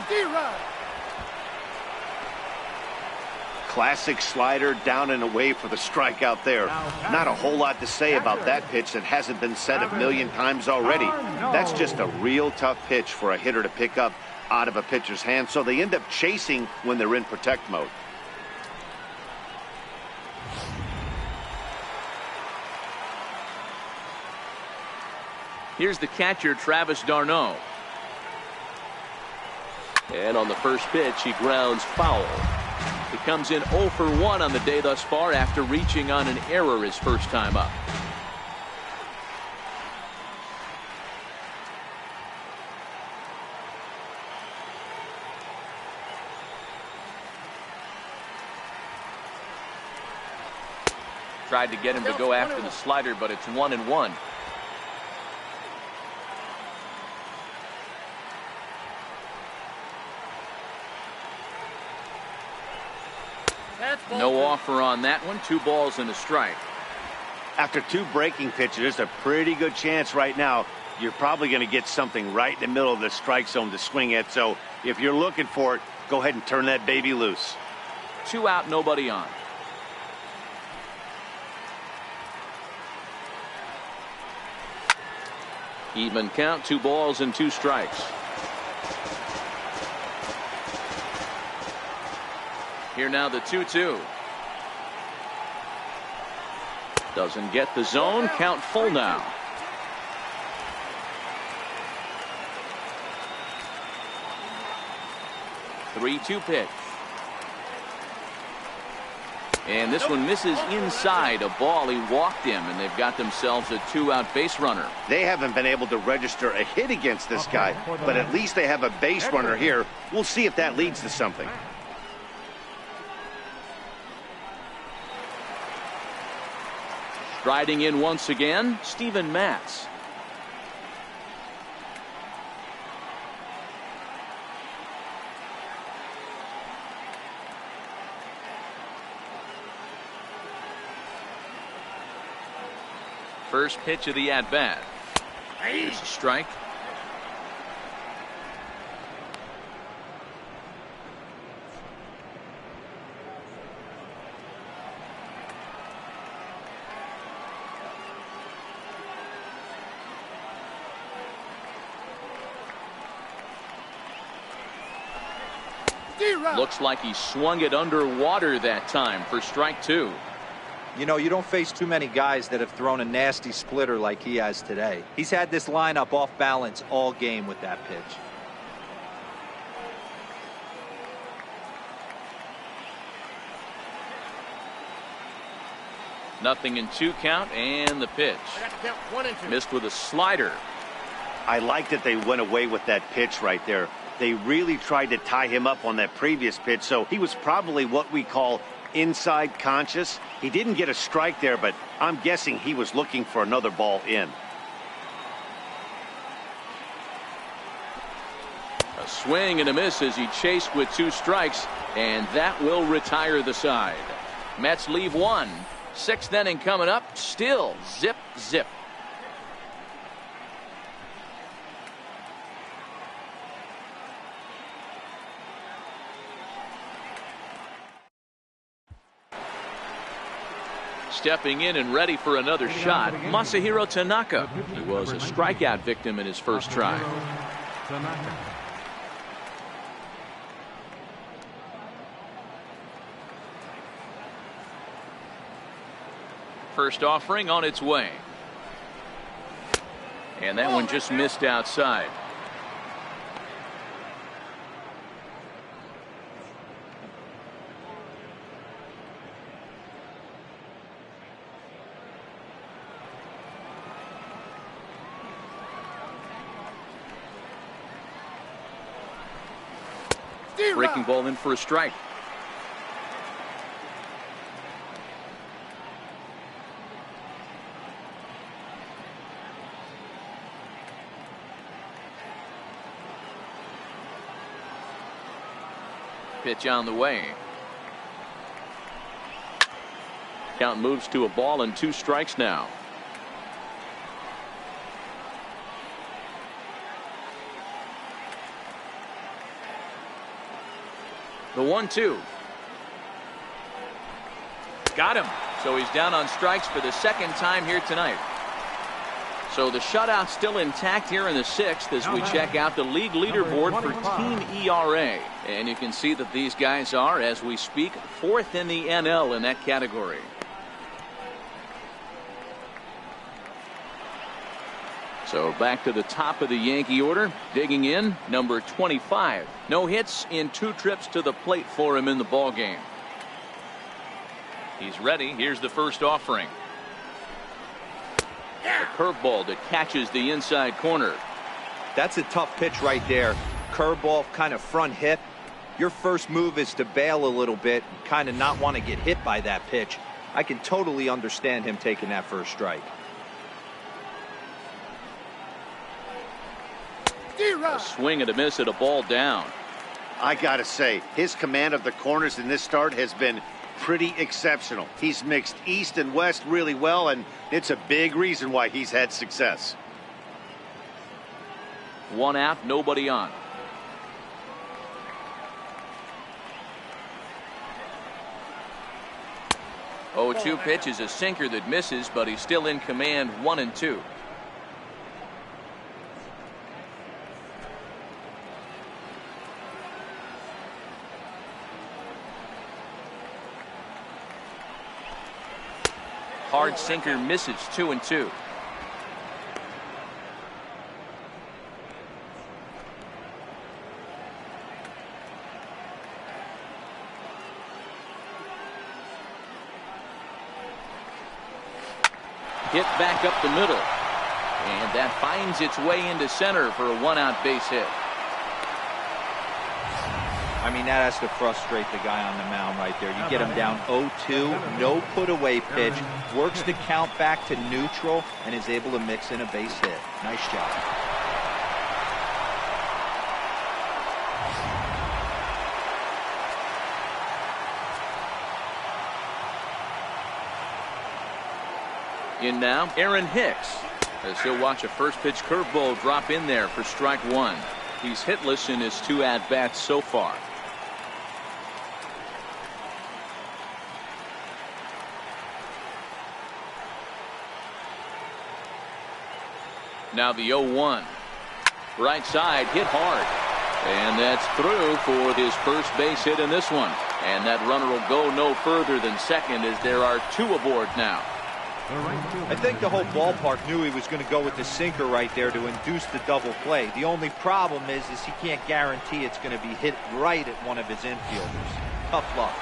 B: Classic slider down and away for the strikeout there. Not a whole lot to say about that pitch that hasn't been said a million times already. That's just a real tough pitch for a hitter to pick up out of a pitcher's hand, so they end up chasing when they're in protect mode.
A: Here's the catcher, Travis d'Arnaud. And on the first pitch, he grounds foul. He comes in 0 for 1 on the day thus far after reaching on an error his first time up. Tried to get him to go after the slider, but it's 1-1. No offer on that one. 2 balls and a strike.
B: After 2 breaking pitches, there's a pretty good chance right now you're probably going to get something right in the middle of the strike zone to swing at. So if you're looking for it, go ahead and turn that baby loose.
A: 2 out, nobody on. Even count, 2 balls and 2 strikes. Here now the 2-2. Doesn't get the zone. Count full now. The 3-2 pitch. And this one misses inside a ball. He walked him, and they've got themselves a 2-out base runner.
B: They haven't been able to register a hit against this guy, but at least they have a base runner here. We'll see if that leads to something.
A: Striding in once again, Steven Matz. First pitch of the at-bat. Here's a strike. Looks like he swung it underwater that time for strike two.
C: You know, you don't face too many guys that have thrown a nasty splitter like he has today. He's had this lineup off balance all game with that pitch.
A: Nothing in 2 count, and the pitch. Missed with a slider.
B: I like that they went away with that pitch right there. They really tried to tie him up on that previous pitch, so he was probably what we call inside conscious. He didn't get a strike there, but I'm guessing he was looking for another ball in.
A: A swing and a miss as he chased with 2 strikes, and that will retire the side. Mets leave 1. 6th inning coming up. Still zip, zip. Stepping in and ready for another shot, Masahiro Tanaka. He was a strikeout victim in his first try. First offering on its way. And that one just missed outside. Breaking ball in for a strike. Pitch on the way. Count moves to a ball and 2 strikes now. The 1-2. Got him. So he's down on strikes for the 2nd time here tonight. So the shutout still intact here in the 6th as we check out the league leaderboard for team ERA. And you can see that these guys are, as we speak, 4th in the NL in that category. So back to the top of the Yankee order. Digging in, number 25. No hits in 2 trips to the plate for him in the ballgame. He's ready. Here's the first offering. A curveball that catches the inside corner.
C: That's a tough pitch right there. Curveball, kind of front hip. Your first move is to bail a little bit, kind of not want to get hit by that pitch. I can totally understand him taking that first strike.
A: A swing and a miss at a ball down.
B: I gotta say, his command of the corners in this start has been pretty exceptional. He's mixed east and west really well, and it's a big reason why he's had success.
A: 1 out, nobody on. Oh, 2 pitch is a sinker that misses, but he's still in command. 1-2. Hard sinker misses. 2-2. Hit back up the middle, and that finds its way into center for a 1-out base hit.
C: I mean, that has to frustrate the guy on the mound right there. You get him down 0-2, no put away pitch, works the count back to neutral, and is able to mix in a base hit. Nice job.
A: In now, Aaron Hicks. as he'll watch a first pitch curveball drop in there for strike one. He's hitless in his 2 at-bats so far. Now the 0-1. Right side, hit hard. And that's through for his first base hit in this one. And that runner will go no further than second as there are 2 aboard now.
C: I think the whole ballpark knew he was going to go with the sinker right there to induce the double play. The only problem is he can't guarantee it's going to be hit right at one of his infielders. Tough luck.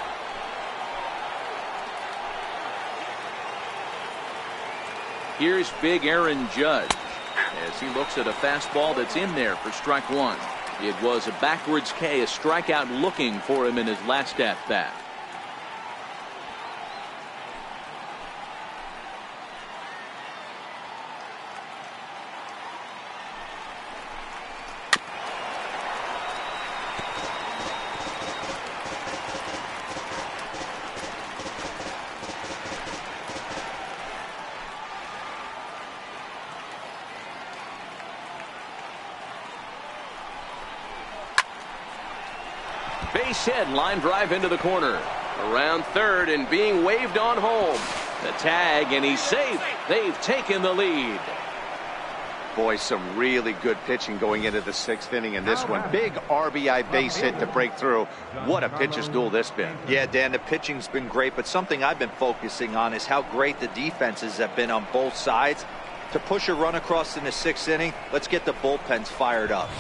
A: Here's big Aaron Judge as he looks at a fastball that's in there for strike one. It was a backwards K, a strikeout looking for him in his last at-bat. Base hit, line drive into the corner. Around third and being waved on home. The tag, and he's safe. They've taken the lead.
B: Boy, some really good pitching going into the 6th inning in this one. Big RBI base hit to break through. What a pitcher's duel this been.
C: Yeah, Dan, the pitching's been great, but something I've been focusing on is how great the defenses have been on both sides. To push a run across in the 6th inning, let's get the bullpens fired up.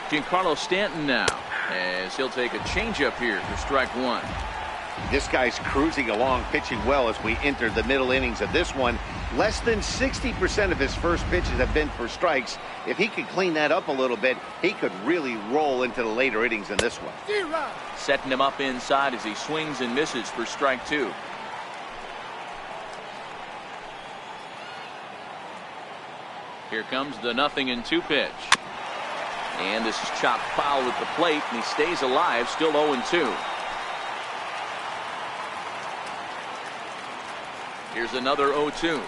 A: Giancarlo Stanton now, as he'll take a changeup here for strike one.
B: This guy's cruising along, pitching well as we enter the middle innings of this one. Less than 60% of his first pitches have been for strikes. If he could clean that up a little bit, he could really roll into the later innings in this one.
A: Setting him up inside as he swings and misses for strike two. Here comes the 0-2 pitch. And this is chopped foul at the plate, and he stays alive, still 0-2. Here's another 0-2.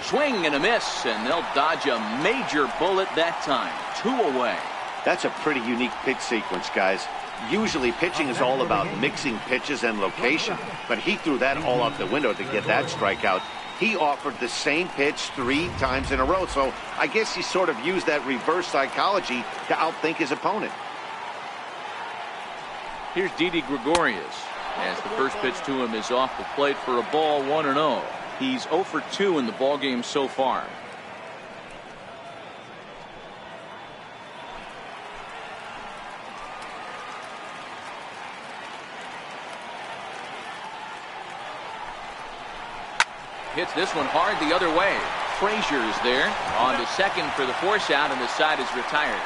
A: Swing and a miss, and they'll dodge a major bullet that time. 2 away.
B: That's a pretty unique pitch sequence, guys. Usually pitching is all about mixing pitches and location, but he threw that all out the window to get that strikeout. He offered the same pitch 3 times in a row, so I guess he sort of used that reverse psychology to outthink his opponent.
A: Here's Didi Gregorius, as the first pitch to him is off the plate for a ball, 1-0. He's 0 for 2 in the ballgame so far. Hits this one hard the other way. Frazier is there on to second for the force out, and the side is retired.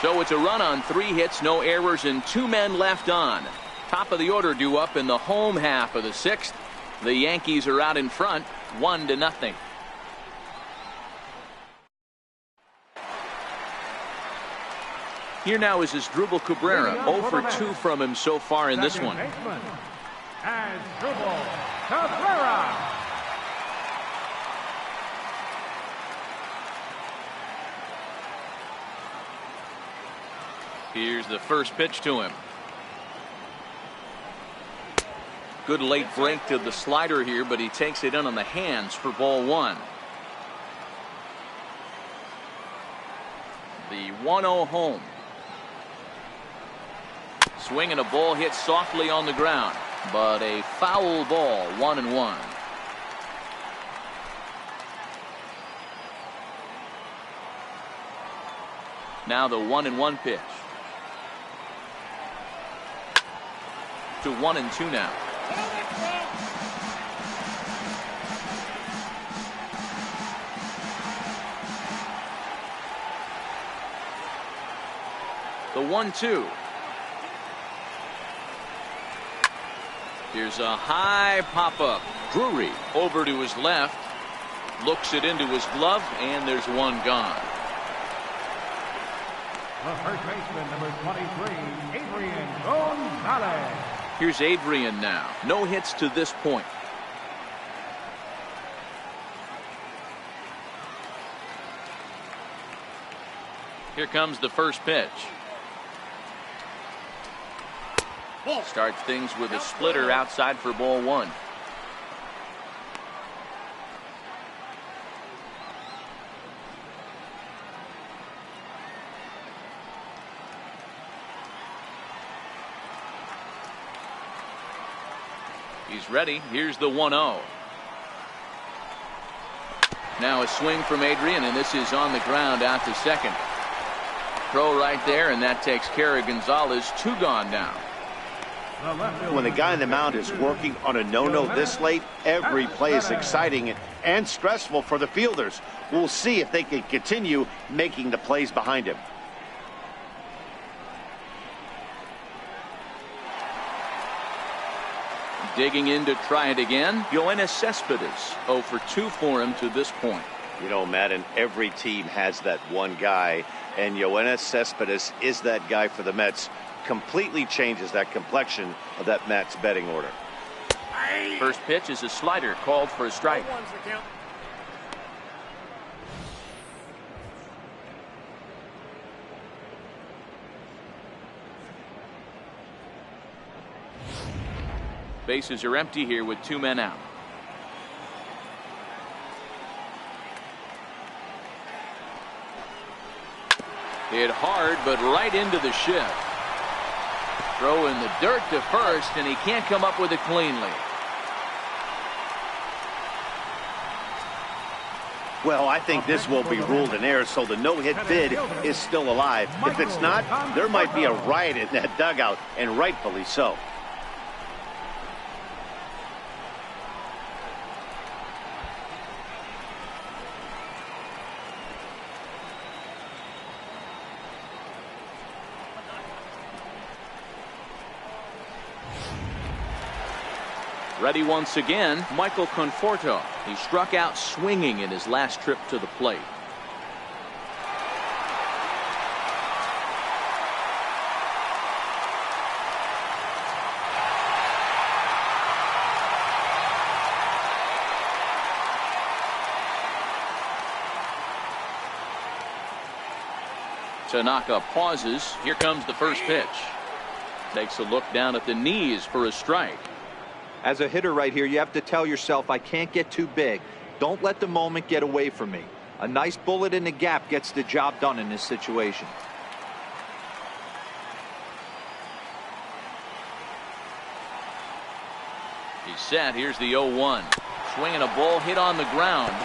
A: So it's a run on 3 hits, no errors, and 2 men left on. Top of the order due up in the home half of the 6th. The Yankees are out in front, 1-0. Here now is Asdrubal Cabrera, 0 for 2 from him so far in this one.
D: Asdrubal Cabrera.
A: Here's the first pitch to him. Good late break to the slider here, but he takes it in on the hands for ball 1. The 1-0 home. Swing and a ball hit softly on the ground, but a foul ball, 1-1. Now the 1-1 pitch. To 1-2 now. The 1-2. Here's a high pop-up. Drury over to his left. Looks it into his glove, and there's one gone.
D: The first baseman, number 23, Adrian Gonzalez.
A: Here's Adrian now. No hits to this point. Here comes the first pitch. Starts things with a splitter outside for ball one. He's ready. Here's the 1-0. Now a swing from Adrian, and this is on the ground out to second. Throw right there, and that takes care of Gonzalez. 2 gone now.
B: When the guy on the mound is working on a no-no this late, every play is exciting and stressful for the fielders. We'll see if they can continue making the plays behind him.
A: Digging in to try it again. Yoenis Cespedes 0 for 2 for him to this point.
B: You know, Madden, every team has that one guy, and Yoenis Cespedes is that guy for the Mets. Completely changes that complexion of that Mets betting order.
A: First pitch is a slider called for a strike. Bases are empty here with 2 men out. Hit hard, but right into the shift. Throw in the dirt to first, and he can't come up with it cleanly.
B: Well, I think this will be ruled an error, so the no-hit bid is still alive. If it's not, there might be a riot in that dugout, and rightfully so.
A: Ready once again, Michael Conforto. He struck out swinging in his last trip to the plate. Tanaka pauses. Here comes the first pitch. Takes a look down at the knees for a strike.
C: As a hitter right here, you have to tell yourself, I can't get too big. Don't let the moment get away from me. A nice bullet in the gap gets the job done in this situation.
A: He's set. Here's the 0-1. Swinging a ball hit on the ground.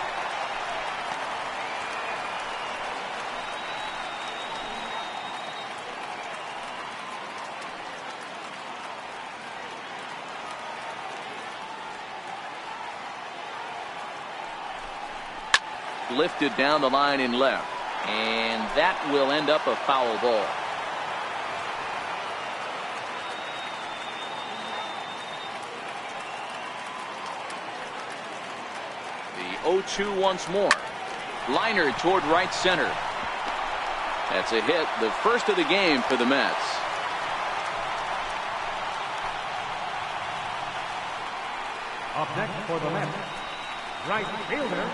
A: Lifted down the line in left, and that will end up a foul ball. The 0-2 once more. Liner toward right center. That's a hit, the first of the game for the Mets.
D: Up next for the Mets, right fielder,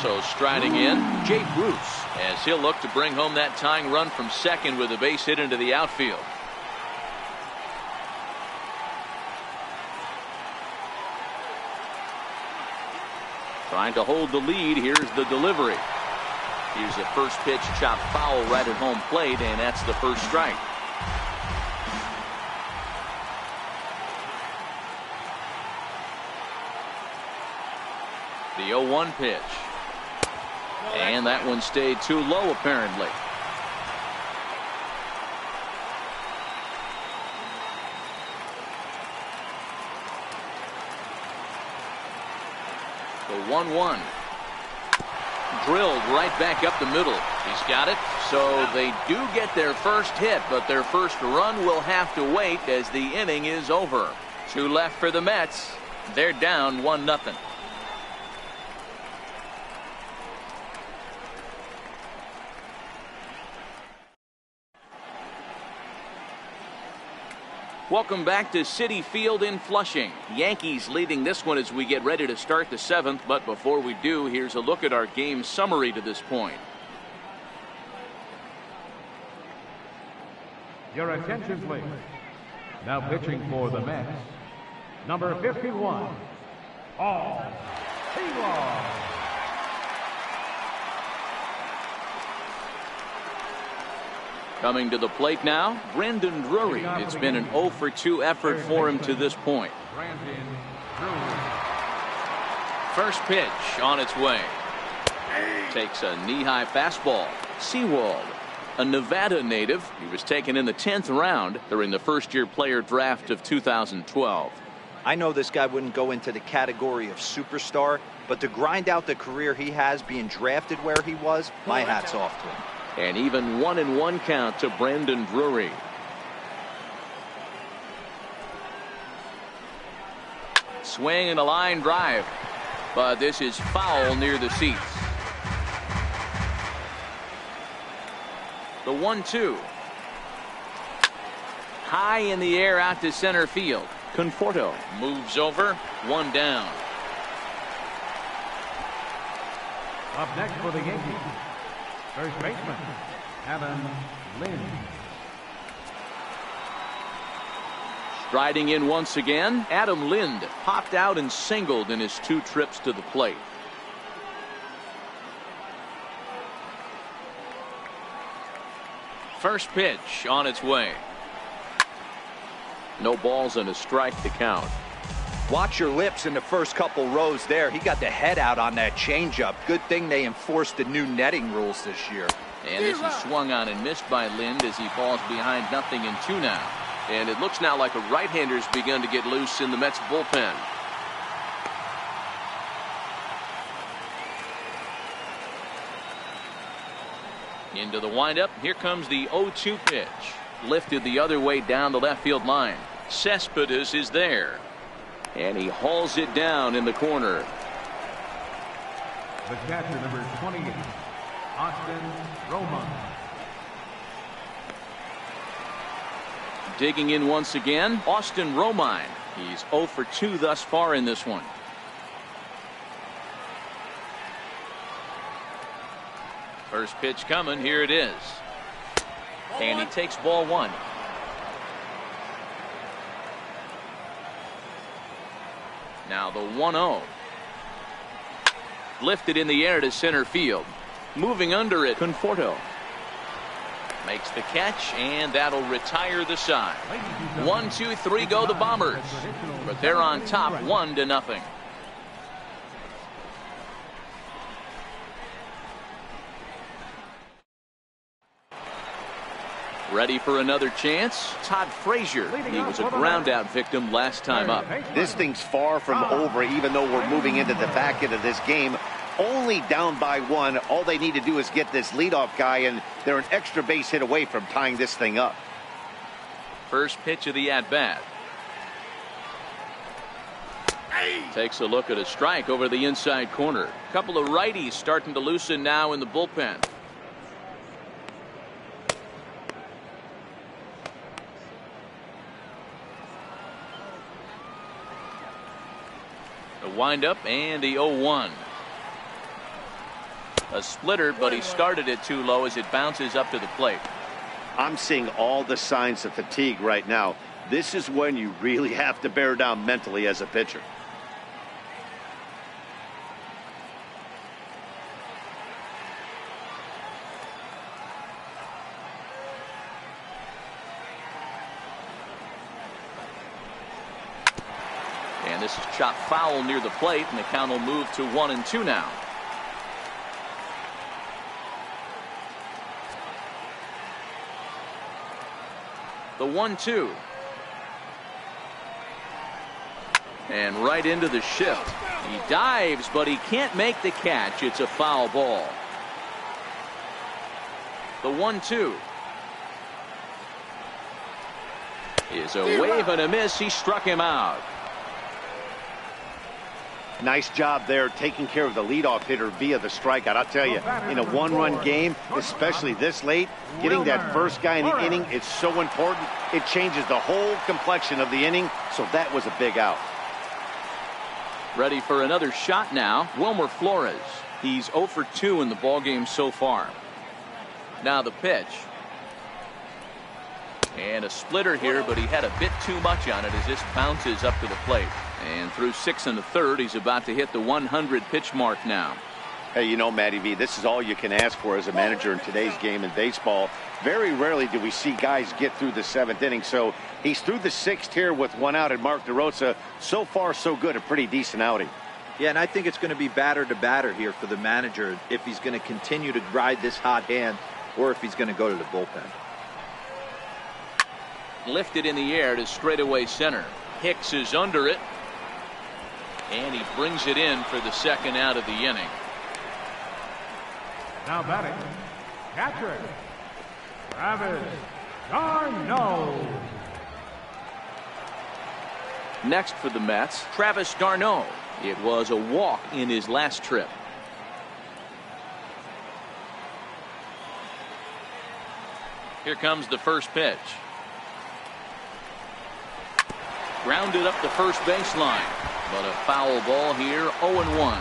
A: So striding in, Jay Bruce, as he'll look to bring home that tying run from second with a base hit into the outfield. Trying to hold the lead. Here's the delivery. Here's the first pitch chopped foul right at home plate, and that's the first strike. The 0-1 pitch. And that one stayed too low, apparently. The 1-1. Drilled right back up the middle. He's got it. So they do get their first hit, but their first run will have to wait as the inning is over. 2 left for the Mets. They're down 1-0. Welcome back to Citi Field in Flushing. Yankees leading this one as we get ready to start the 7th. But before we do, here's a look at our game summary to this point.
D: Your attention, please. Now pitching for the Mets, number 51, All T-Law.
A: Coming to the plate now, Brandon Drury. It's been an 0 for 2 effort for him to this point. First pitch on its way. Takes a knee-high fastball. Sewald, a Nevada native. He was taken in the 10th round during the first-year player draft of 2012.
C: I know this guy wouldn't go into the category of superstar, but to grind out the career he has being drafted where he was, my hat's off to him.
A: And even 1-1 count to Brandon Drury. Swing and a line drive. But this is foul near the seats. The 1-2. High in the air out to center field. Conforto moves over. 1 down.
D: Up next for the Yankees, first baseman, Adam Lind.
A: Striding in once again, Adam Lind popped out and singled in his 2 trips to the plate. First pitch on its way. No balls and a strike to count.
C: Watch your lips in the first couple rows there. He got the head out on that changeup. Good thing they enforced the new netting rules this year.
A: And this is swung on and missed by Lind as he falls behind 0-2 now. And it looks now like a right-hander's begun to get loose in the Mets bullpen. Into the windup. Here comes the 0-2 pitch. Lifted the other way down the left field line. Cespedes is there. And he hauls it down in the corner.
D: The catcher, number 28, Austin Roman.
A: Digging in once again, Austin Romine. He's 0 for 2 thus far in this one. First pitch coming. Here it is. And he takes ball 1. Now the 1-0. Lifted in the air to center field. Moving under it, Conforto. Makes the catch, and that'll retire the side. 1, 2, 3 go the Bombers. But they're on top 1-0. Ready for another chance? Todd Frazier. He was a ground-out victim last time up.
B: This thing's far from over, even though we're moving into the back end of this game. Only down by 1. All they need to do is get this leadoff guy, and they're an extra base hit away from tying this thing up.
A: First pitch of the at-bat. Takes a look at a strike over the inside corner. A couple of righties starting to loosen now in the bullpen. The windup and the 0-1. A splitter, but he started it too low as it bounces up to the plate.
B: I'm seeing all the signs of fatigue right now. This is when you really have to bear down mentally as a pitcher.
A: And this is chopped foul near the plate, and the count will move to 1-2 now. The 1-2. And right into the shift. He dives, but he can't make the catch. It's a foul ball. The 1-2. Is a wave and a miss. He struck him out.
B: Nice job there taking care of the leadoff hitter via the strikeout. I'll tell you, in a one-run game, especially this late, getting that first guy in the inning is so important. It changes the whole complexion of the inning, so that was a big out.
A: Ready for another shot now, Wilmer Flores. He's 0 for 2 in the ballgame so far. Now the pitch. And a splitter here, but he had a bit too much on it as this bounces up to the plate. And through 6 1/3, he's about to hit the 100 pitch mark now.
B: Hey, you know, Matty V, this is all you can ask for as a manager in today's game in baseball. Very rarely do we see guys get through the 7th inning. So he's through the 6th here with 1 out, and Mark DeRosa, so far so good, a pretty decent outing.
C: Yeah, and I think it's going to be batter to batter here for the manager if he's going to continue to ride this hot hand or if he's going to go to the bullpen.
A: Lifted in the air to straightaway center. Hicks is under it. And he brings it in for the 2nd out of the inning.
D: Now batting, catcher, Travis d'Arnaud.
A: Next for the Mets, Travis d'Arnaud. It was a walk in his last trip. Here comes the first pitch. Grounded up the first baseline, but a foul ball here, 0-1.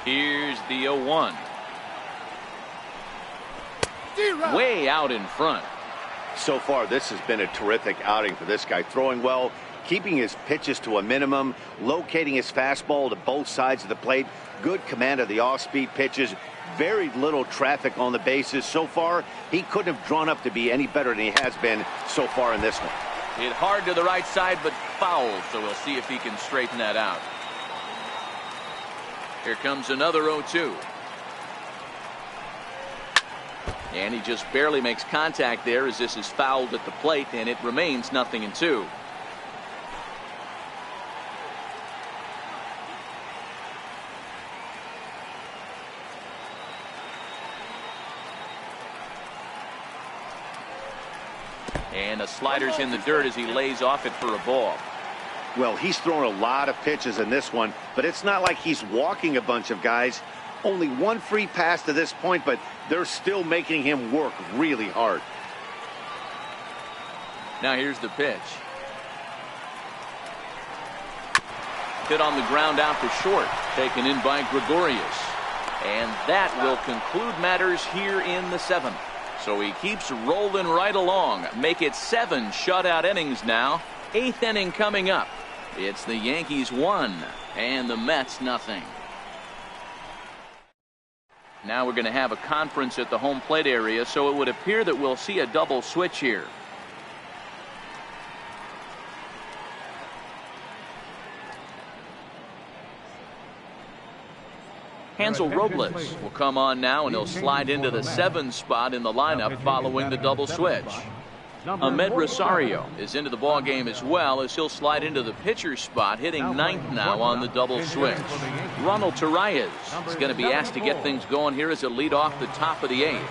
A: Here's the 0-1. Way out in front.
B: So far, this has been a terrific outing for this guy. Throwing well, keeping his pitches to a minimum, locating his fastball to both sides of the plate, good command of the off-speed pitches, very little traffic on the bases. So far, he couldn't have drawn up to be any better than he has been so far in this one.
A: Hit hard to the right side, but foul, so we'll see if he can straighten that out. Here comes another 0-2. And he just barely makes contact there as this is fouled at the plate, and it remains 0-2. And the slider's in the dirt as he lays off it for a ball.
B: Well, he's thrown a lot of pitches in this one, but it's not like he's walking a bunch of guys. Only one free pass to this point, but they're still making him work really hard.
A: Now here's the pitch. Hit on the ground out to short, taken in by Gregorius. And that will conclude matters here in the 7th. So he keeps rolling right along. Make it 7 shutout innings now. 8th inning coming up. It's the Yankees 1 and the Mets 0. Now we're going to have a conference at the home plate area, so it would appear that we'll see a double switch here. Hansel Robles will come on now, and he'll slide into the 7 spot in the lineup following the double switch. Ahmed Rosario is into the ball game as well, as he'll slide into the pitcher spot, hitting 9th now on the double switch. Ronald Torreyes is going to be asked to get things going here as a lead off the top of the 8th.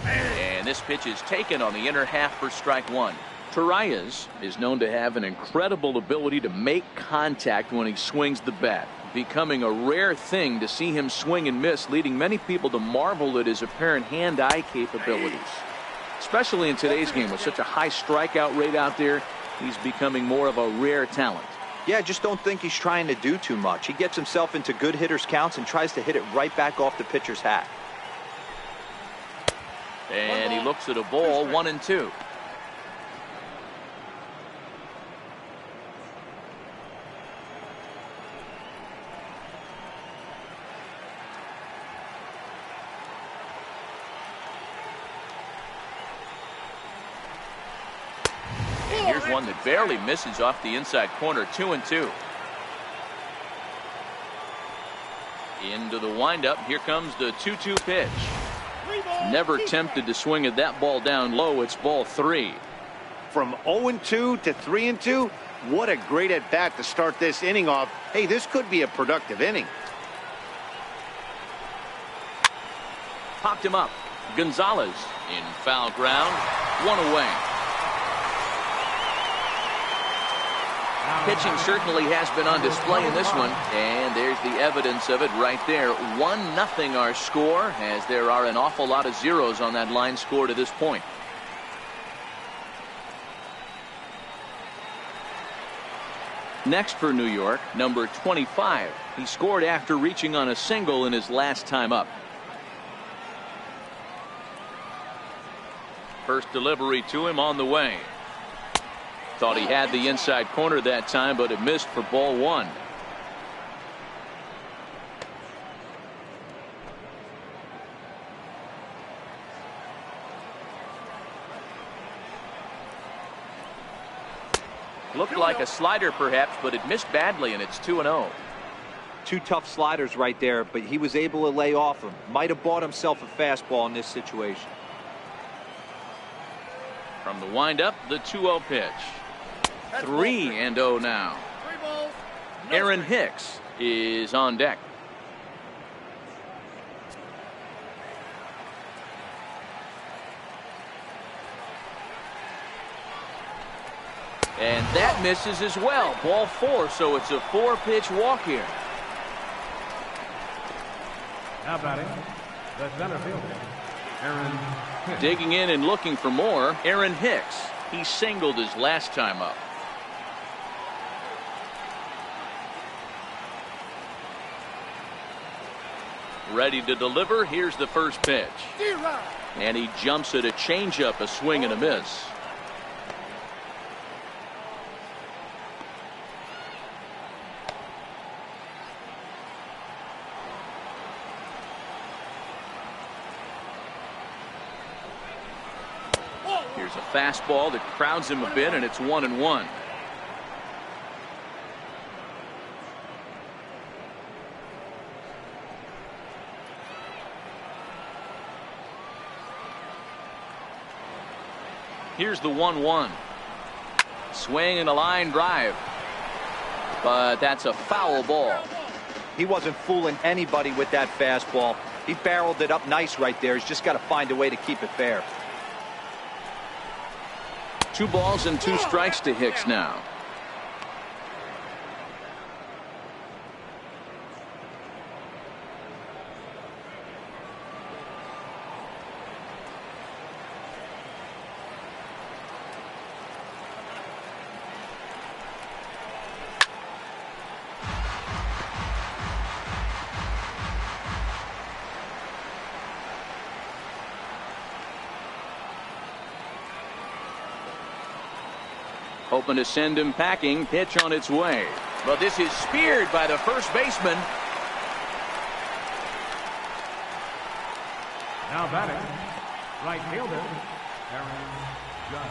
A: And this pitch is taken on the inner half for strike 1. Torreyes is known to have an incredible ability to make contact when he swings the bat, becoming a rare thing to see him swing and miss, leading many people to marvel at his apparent hand-eye capabilities. Especially in today's game with such a high strikeout rate out there, he's becoming more of a rare talent.
C: Yeah, I just don't think he's trying to do too much. He gets himself into good hitters' counts and tries to hit it right back off the pitcher's hat.
A: And he looks at a ball, 1-2. Here's one that barely misses off the inside corner, 2-2. Into the windup. Here comes the 2-2 pitch. Never tempted to swing at that ball down low. It's ball 3.
B: From 0-2 to 3-2, what a great at bat to start this inning off. Hey, this could be a productive inning.
A: popped him up. Gonzalez in foul ground. One away. Pitching certainly has been on display in this one, and there's the evidence of it right there. 1-0 our score, as there are an awful lot of zeros on that line score to this point. Next for New York, number 25. He scored after reaching on a single in his last time up. First delivery to him on the way. Thought he had the inside corner that time, but it missed for ball one. Looked like a slider perhaps, but it missed badly, and it's 2-0.
C: Two tough sliders right there, but he was able to lay off them. Might have bought himself a fastball in this situation.
A: From the windup, the 2-0 pitch. 3-0 now. Aaron Hicks is on deck. And that misses as well. Ball 4, so it's a 4-pitch walk here.
D: Now batting, the center fielder, Aaron Hicks.
A: Digging in and looking for more, Aaron Hicks. He singled his last time up. Ready to deliver. Here's the first pitch. And he jumps at a changeup, a swing and a miss. Here's a fastball that crowds him a bit, and it's 1-1. Here's the 1-1. Swing and a line drive. But that's a foul ball.
C: He wasn't fooling anybody with that fastball. He barreled it up nice right there. He's just got to find a way to keep it fair.
A: 2 balls and 2 strikes to Hicks now. Hoping to send him packing. Pitch on its way. But this is speared by the first baseman.
D: Now batting, right fielder, Aaron Judge.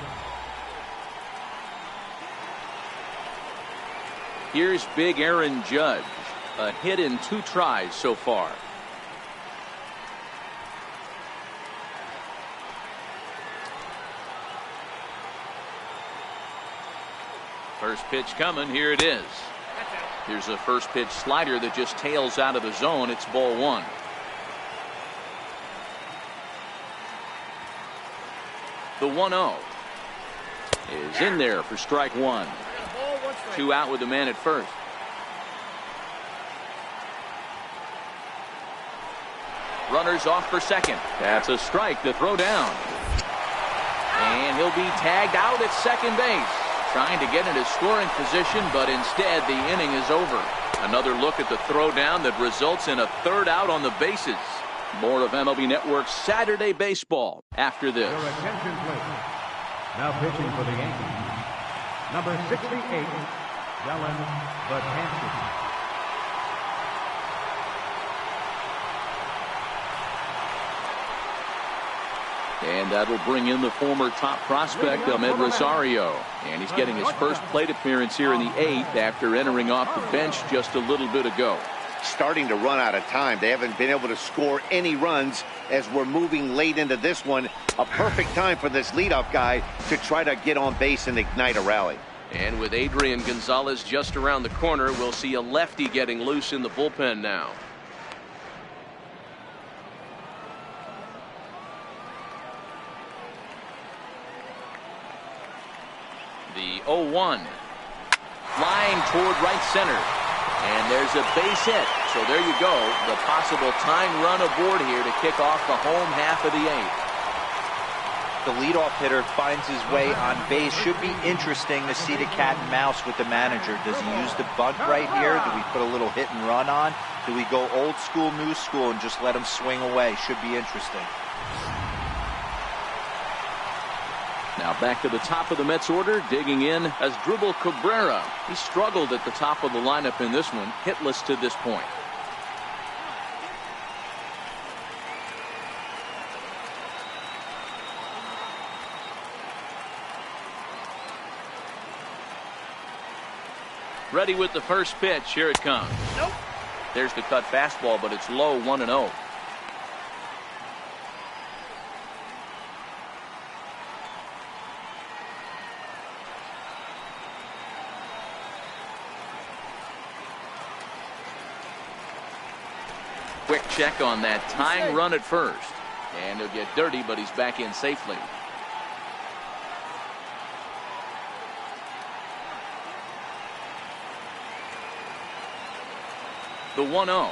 A: Here's big Aaron Judge. A hit in 2 tries so far. First pitch coming. Here it is. Here's a first pitch slider that just tails out of the zone. It's ball 1. The 1-0 is in there for strike 1. 2 out with the man at first. Runners off for second. That's a strike to throw down. And he'll be tagged out at second base. Trying to get into scoring position, but instead the inning is over. Another look at the throwdown that results in a 3rd out on the bases. More of MLB Network's Saturday Baseball after this.
D: Your attention, please. Now pitching for the Yankees, number 68, Dylan Betances.
A: And that'll bring in the former top prospect, Ahmed Rosario. And he's getting his first plate appearance here in the 8th after entering off the bench just a little bit ago.
B: Starting to run out of time. They haven't been able to score any runs as we're moving late into this one. A perfect time for this leadoff guy to try to get on base and ignite a rally.
E: And with Adrian Gonzalez just around the corner, we'll see a lefty getting loose in the bullpen now.
A: The 0-1. Flying toward right center. And there's a base hit. So there you go. The possible tying run aboard here to kick off the home half of the 8th.
C: The leadoff hitter finds his way on base. Should be interesting to see the cat and mouse with the manager. Does he use the bunt right here? Do we put a little hit and run on? Do we go old school, new school, and just let him swing away? Should be interesting.
A: Now back to the top of the Mets order, digging in as Asdrubal Cabrera. He struggled at the top of the lineup in this one, hitless to this point. Ready with the first pitch. Here it comes. Nope. There's the cut fastball, but it's low, 1-0. Quick check on that tying run at first. And he'll get dirty, but he's back in safely. The 1-0.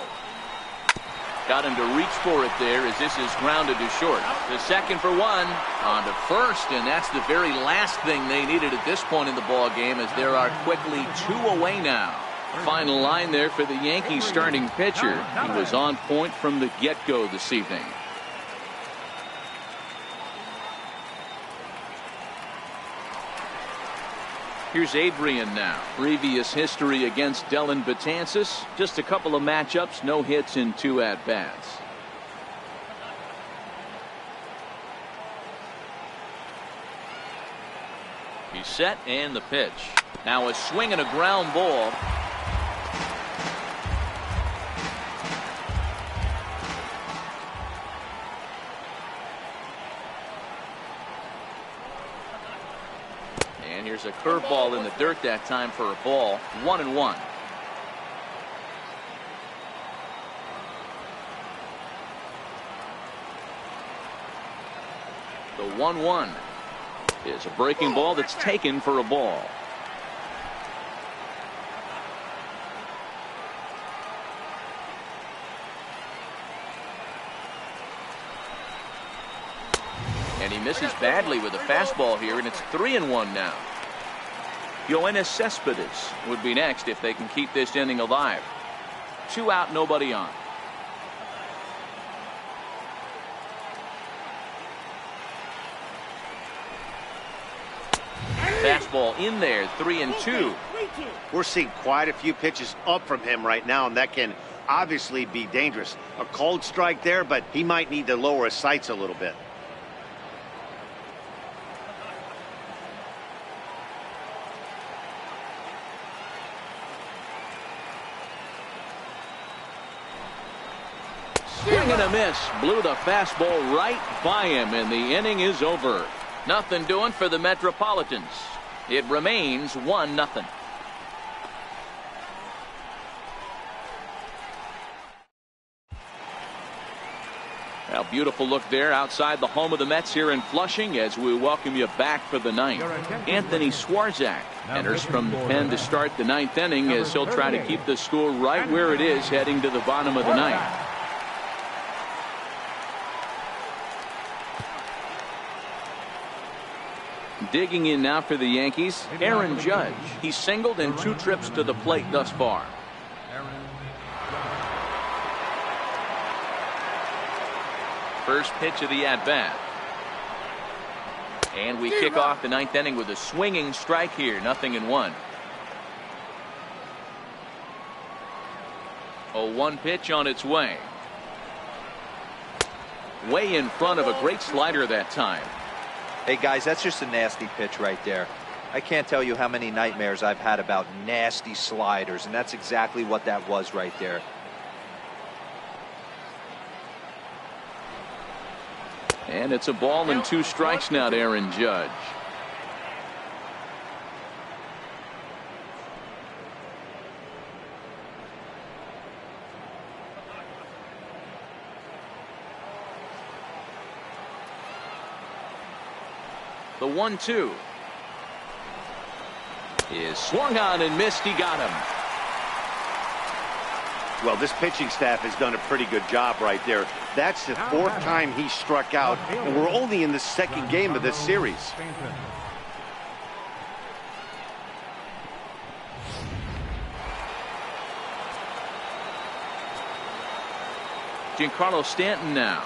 A: Got him to reach for it there as this is grounded to short. The second for one. On to first, and that's the very last thing they needed at this point in the ball game, as there are quickly 2 away now. Final line there for the Yankees starting pitcher. He was on point from the get-go this evening. Here's Adrian now. Previous history against Dellin Betances. Just a couple of matchups, no hits in 2 at-bats. He's set, and the pitch. Now a swing and a ground ball. And here's a curveball in the dirt that time for a ball. 1-1. The 1-1 is a breaking ball that's taken for a ball. And he misses badly with a fastball here, and it's 3-1 now. Yoenis Cespedes would be next if they can keep this inning alive. 2 out, nobody on. Fastball in there, 3-2.
B: We're seeing quite a few pitches up from him right now, and that can obviously be dangerous. A cold strike there, but he might need to lower his sights a little bit.
A: Swing and a miss. Blew the fastball right by him, and the inning is over. Nothing doing for the Metropolitans. It remains 1-0. Now, beautiful look there outside the home of the Mets here in Flushing as we welcome you back for the 9th. Anthony Swarzak enters from the pen to start the 9th inning as he'll try to keep the score right where it is heading to the bottom of the 9th. Digging in now for the Yankees, Aaron Judge. He's singled in 2 trips to the plate thus far. First pitch of the at-bat. And we kick off the 9th inning with a swinging strike here. 0-1. 0-1 pitch on its way. Way in front of a great slider that time.
C: Hey guys, that's just a nasty pitch right there. I can't tell you how many nightmares I've had about nasty sliders, and that's exactly what that was right there.
A: And it's a ball and 2 strikes now to Aaron Judge. The 1-2. is swung on and missed. He got him.
B: Well, this pitching staff has done a pretty good job right there. That's the fourth time he struck out, and we're only in the second game of this series.
A: Giancarlo Stanton now,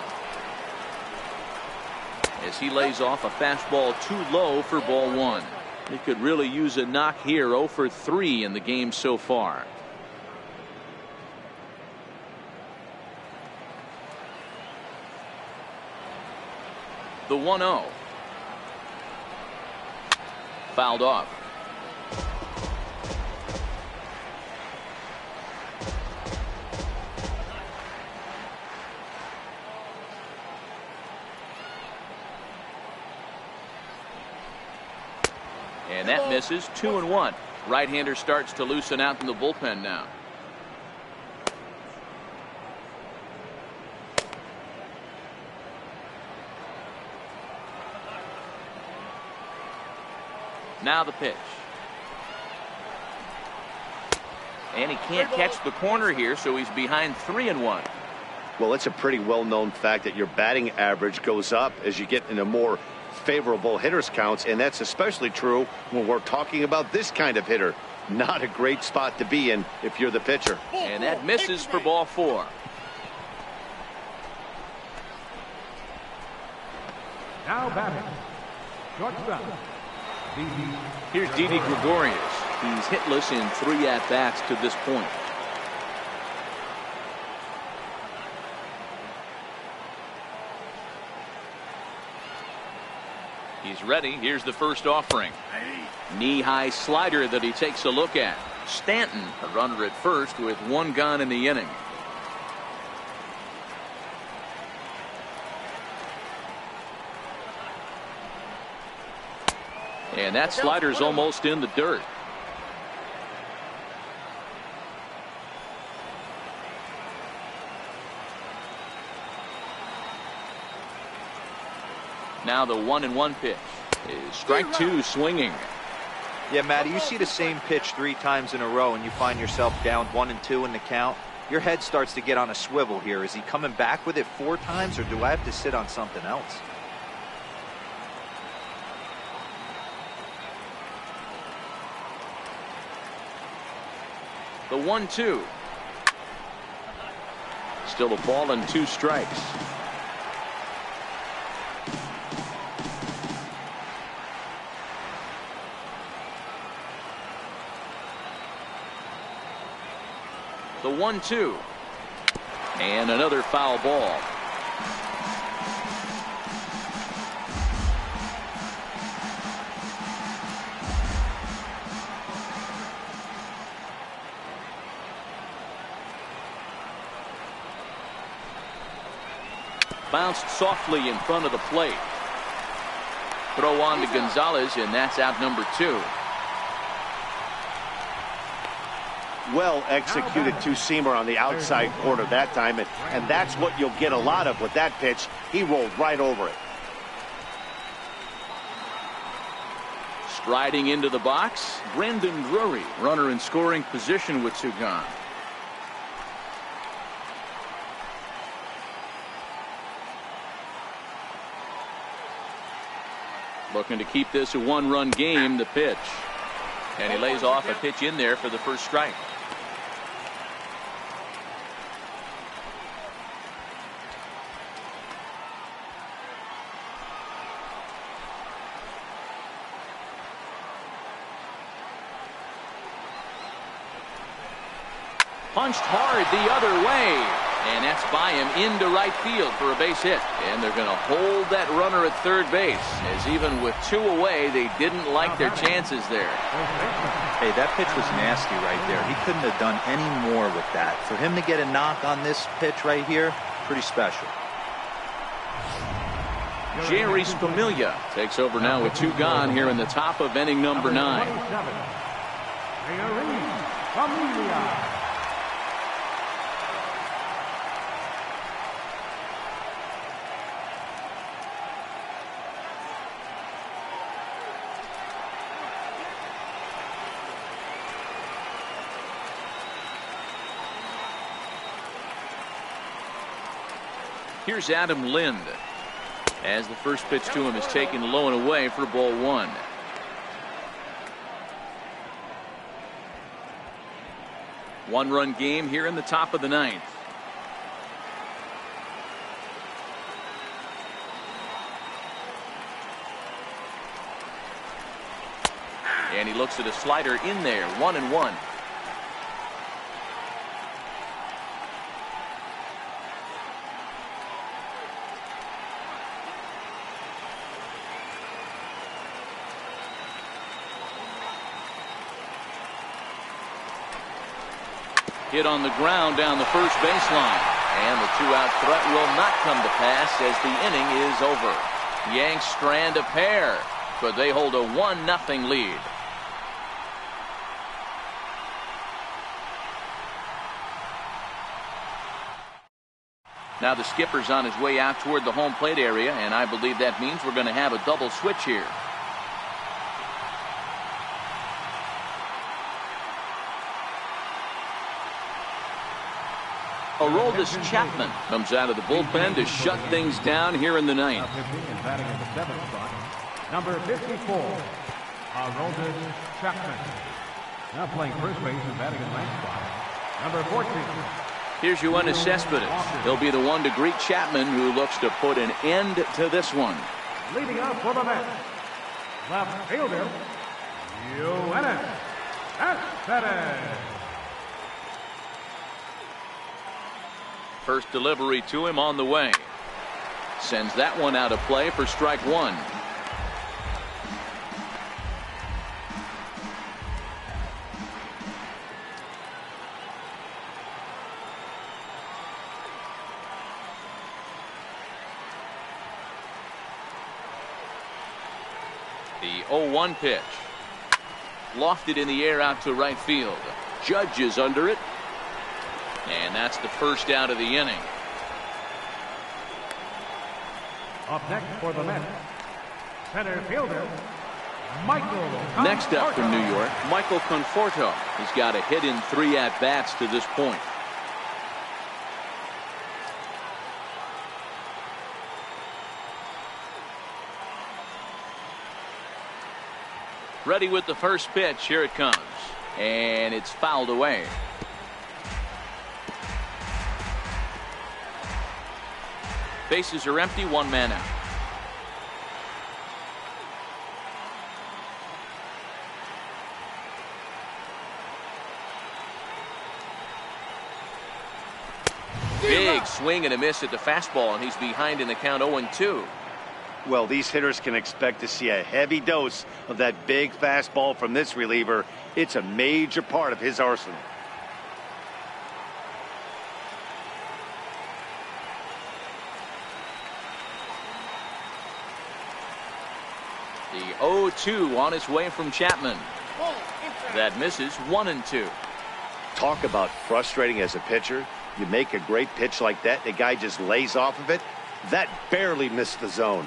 A: as he lays off a fastball too low for ball one. He could really use a knock here. 0 for 3 in the game so far. The 1-0. Fouled off. And that misses. 2-1. Right-hander starts to loosen out in the bullpen now. Now the pitch. And he can't catch the corner here, so he's behind 3-1.
B: Well, it's a pretty well-known fact that your batting average goes up as you get into more favorable hitters counts, and that's especially true when we're talking about this kind of hitter. Not a great spot to be in if you're the pitcher.
A: And that misses for ball 4.
D: Now batting, shortstop.
A: Here's Didi Gregorius. He's hitless in 3 at-bats to this point. He's ready. Here's the first offering. Knee-high slider that he takes a look at. Stanton, a runner at first with 1 gone in the inning. And that slider's almost in the dirt. Now the 1-1 pitch is strike 2 swinging.
C: Yeah, Matty, you see the same pitch 3 times in a row and you find yourself down 1-2 in the count. Your head starts to get on a swivel here. Is he coming back with it 4 times, or do I have to sit on something else?
A: The 1-2. Still a ball and 2 strikes. The 1-2. And another foul ball. Bounced softly in front of the plate. Throw on to Gonzalez, and that's out number 2.
B: Well executed two-seamer on the outside corner that time, and that's what you'll get a lot of with that pitch. He rolled right over it.
A: Striding into the box, Brandon Drury, runner in scoring position with 2 gone. Looking to keep this a 1-run game. The pitch, and he lays off a pitch in there for the first strike. Punched hard the other way, and that's by him into right field for a base hit. And they're going to hold that runner at third base, as even with 2 away, they didn't like their chances there.
C: Hey, that pitch was nasty right there. He couldn't have done any more with that. For him to get a knock on this pitch right here, pretty special.
A: Jerry Familia takes over now with 2 gone here in the top of inning number 9.
D: Familia.
A: Here's Adam Lind, as the first pitch to him is taken low and away for ball one. One-run game here in the top of the ninth. And he looks at a slider in there, 1-1. Hit on the ground down the first baseline. And the two-out threat will not come to pass as the inning is over. Yanks strand a pair, but they hold a 1-0 lead. Now the skipper's on his way out toward the home plate area, and I believe that means we're going to have a double switch here. Aroldis Chapman comes out of the bullpen to shut things down here in the ninth.
D: Batting at the seventh spot, number 54, Aroldis Chapman. Now playing first base and batting at ninth spot, number 14.
A: Here's Yoenis Cespedes. He'll be the one to greet Chapman, who looks to put an end to this one.
D: Leading off for the Mets, left fielder, Yoenis Cespedes.
A: First delivery to him on the way. Sends that one out of play for strike one. The 0-1 pitch. Lofted in the air out to right field. Judge is under it. And that's the first out of the inning.
D: Up next for the Mets, center fielder, Michael.
A: Next up from New York, Michael Conforto. He's got a hit in 3 at-bats to this point. Ready with the first pitch. Here it comes. And it's fouled away. Bases are empty, 1 man out. Big swing and a miss at the fastball, and he's behind in the count 0-2.
B: Well, these hitters can expect to see a heavy dose of that big fastball from this reliever. It's a major part of his arsenal.
A: The 0-2 on its way from Chapman. That misses, 1-2.
B: Talk about frustrating as a pitcher. You make a great pitch like that, the guy just lays off of it. That barely missed the zone.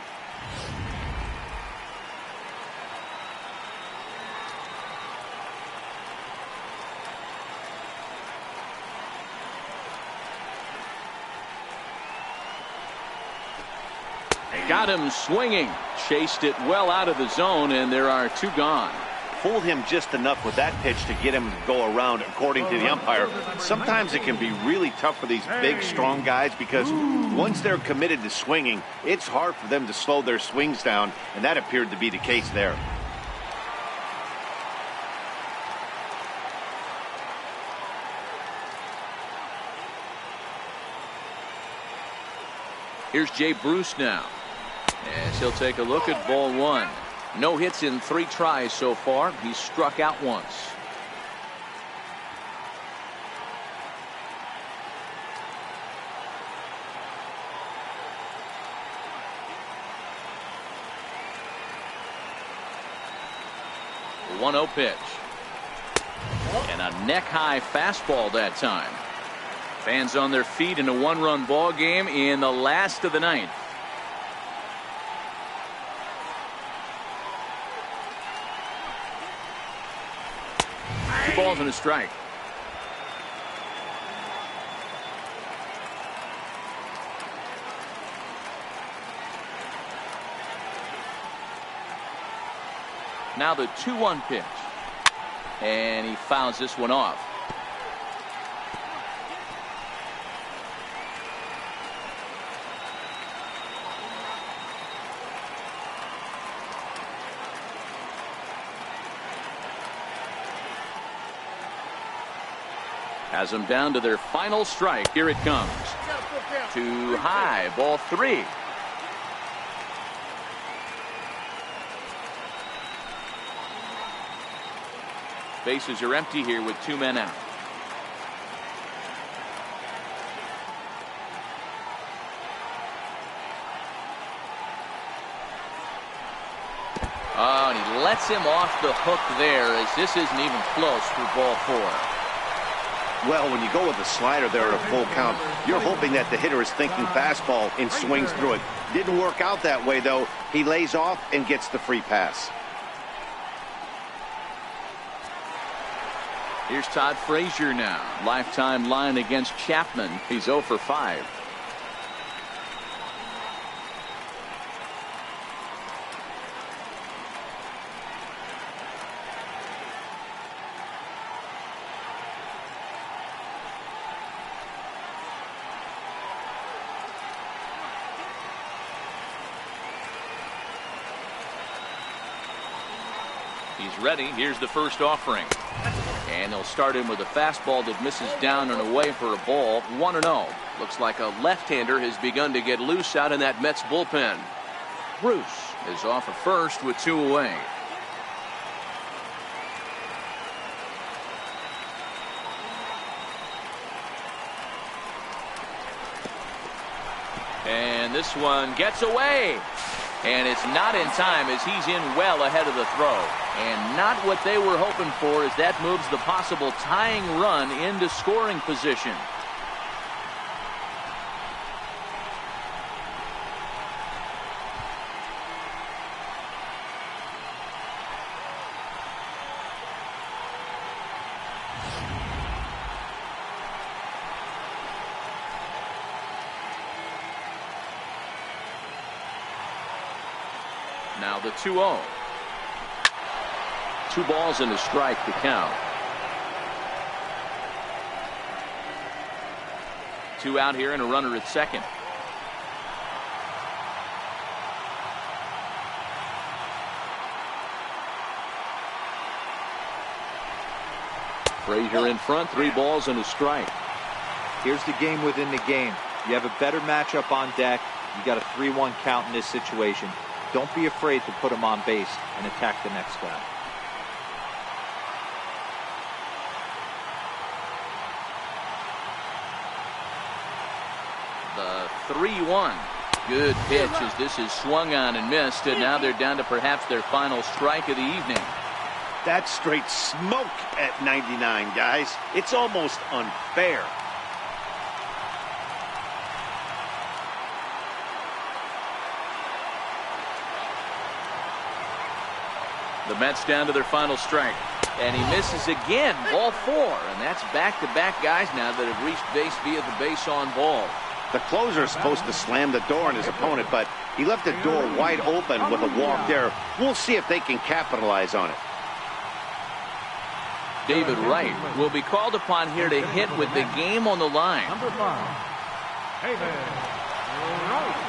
A: Got him swinging. Chased it well out of the zone, and there are 2 gone.
B: Fooled him just enough with that pitch to get him to go around, according to the umpire. Sometimes it can be really tough for these big, strong guys because once they're committed to swinging, it's hard for them to slow their swings down, and that appeared to be the case there.
A: Here's Jay Bruce now, as he'll take a look at ball 1. No hits in 3 tries so far. He's struck out once. The 1-0 pitch. And a neck-high fastball that time. Fans on their feet in a 1-run ball game in the last of the ninth. Balls and a strike. Now the 2-1 pitch. And he fouls this one off. Has them down to their final strike. Here it comes. Too high. Ball 3. Bases are empty here with 2 men out. Oh, and he lets him off the hook there, as this isn't even close for ball 4.
B: Well, when you go with a slider there at a full count, you're hoping that the hitter is thinking fastball and swings through it. Didn't work out that way, though. He lays off and gets the free pass.
A: Here's Todd Frazier now. Lifetime line against Chapman. He's 0 for 5. He's ready. Here's the first offering. And they'll start him with a fastball that misses down and away for a ball. 1-0. Looks like a left-hander has begun to get loose out in that Mets bullpen. Bruce is off at first with 2 away. And this one gets away. And it's not in time, as he's in well ahead of the throw. And not what they were hoping for, as that moves the possible tying run into scoring position. Now the 2-0. 2 balls and a strike to count. 2 out here and a runner at second. Frazier in front. 3 balls and a strike.
C: Here's the game within the game. You have a better matchup on deck. You got a 3-1 count in this situation. Don't be afraid to put him on base and attack the next guy.
A: The 3-1. Good pitch, as this is swung on and missed, and now they're down to perhaps their final strike of the evening.
B: That's straight smoke at 99, guys. It's almost unfair.
A: The Mets down to their final strike. And he misses again. Ball 4. And that's back-to-back guys now that have reached base via the base on ball.
B: The closer is supposed to slam the door on his opponent, but he left the door wide open with a walk there. We'll see if they can capitalize on it.
A: David Wright will be called upon here to hit with the game on the line.
D: Number 5, David Wright.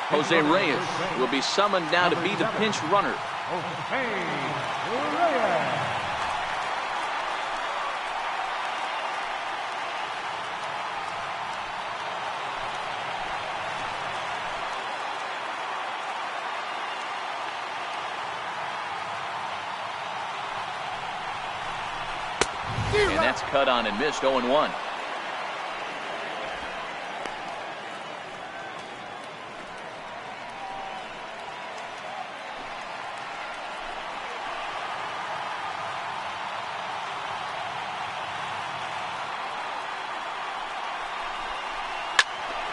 A: Jose Reyes will be summoned now to be the pinch runner.
D: Jose Reyes.
A: And that's cut on and missed. 0-1.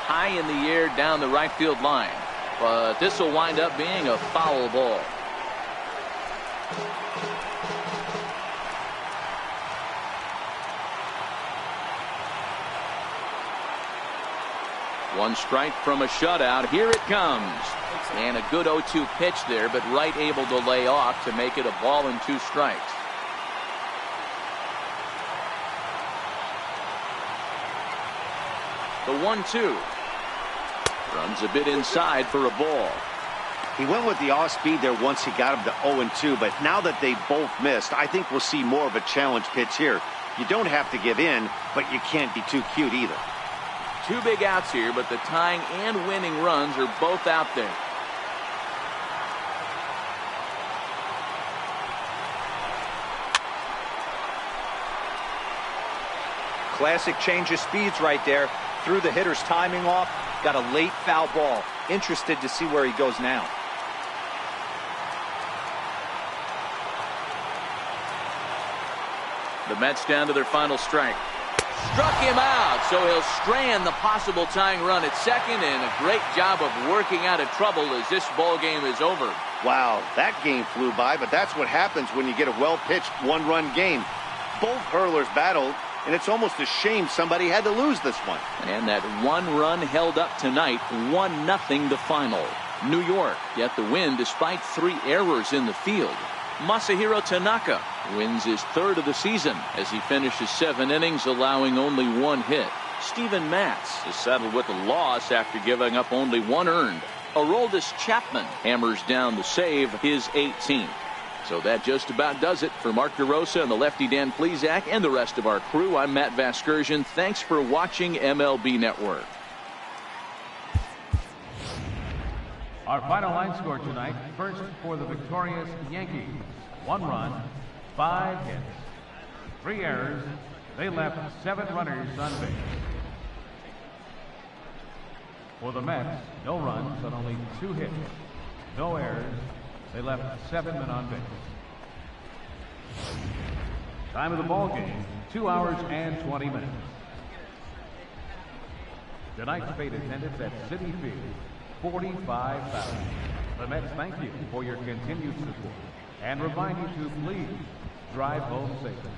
A: High in the air down the right field line, but this will wind up being a foul ball. One strike from a shutout. Here it comes. And a good 0-2 pitch there, but Wright able to lay off to make it a ball and 2 strikes. The 1-2. Runs a bit inside for a ball.
B: He went with the off-speed there once he got him to 0-2, but now that they both missed, I think we'll see more of a challenge pitch here. You don't have to give in, but you can't be too cute either.
A: 2 big outs here, but the tying and winning runs are both out there.
C: Classic change of speeds right there. Threw the hitter's timing off. Got a late foul ball. Interested to see where he goes now.
A: The Mets down to their final strike. Struck him out, so he'll strand the possible tying run at second, and a great job of working out of trouble as this ball game is over.
B: Wow, that game flew by, but that's what happens when you get a well-pitched one-run game. Both hurlers battled, and it's almost a shame somebody had to lose this one.
A: And that 1 run held up tonight, 1-0 the final. New York get the win despite 3 errors in the field. Masahiro Tanaka wins his 3rd of the season as he finishes 7 innings, allowing only 1 hit. Steven Matz is settled with a loss after giving up only 1 earned. Aroldis Chapman hammers down the save, his 18th. So that just about does it for Mark DeRosa and the lefty Dan Plesac and the rest of our crew. I'm Matt Vasgersian. Thanks for watching MLB Network.
D: Our final line score tonight. First for the victorious Yankees. 1 run, 5 hits, 3 errors. They left 7 runners on base. For the Mets, no runs on only 2 hits, no errors. They left 7 men on base. Time of the ball game, 2 hours and 20 minutes. Tonight's paid attendance at Citi Field, 45,000. The Mets thank you for your continued support and remind you to please drive home safely.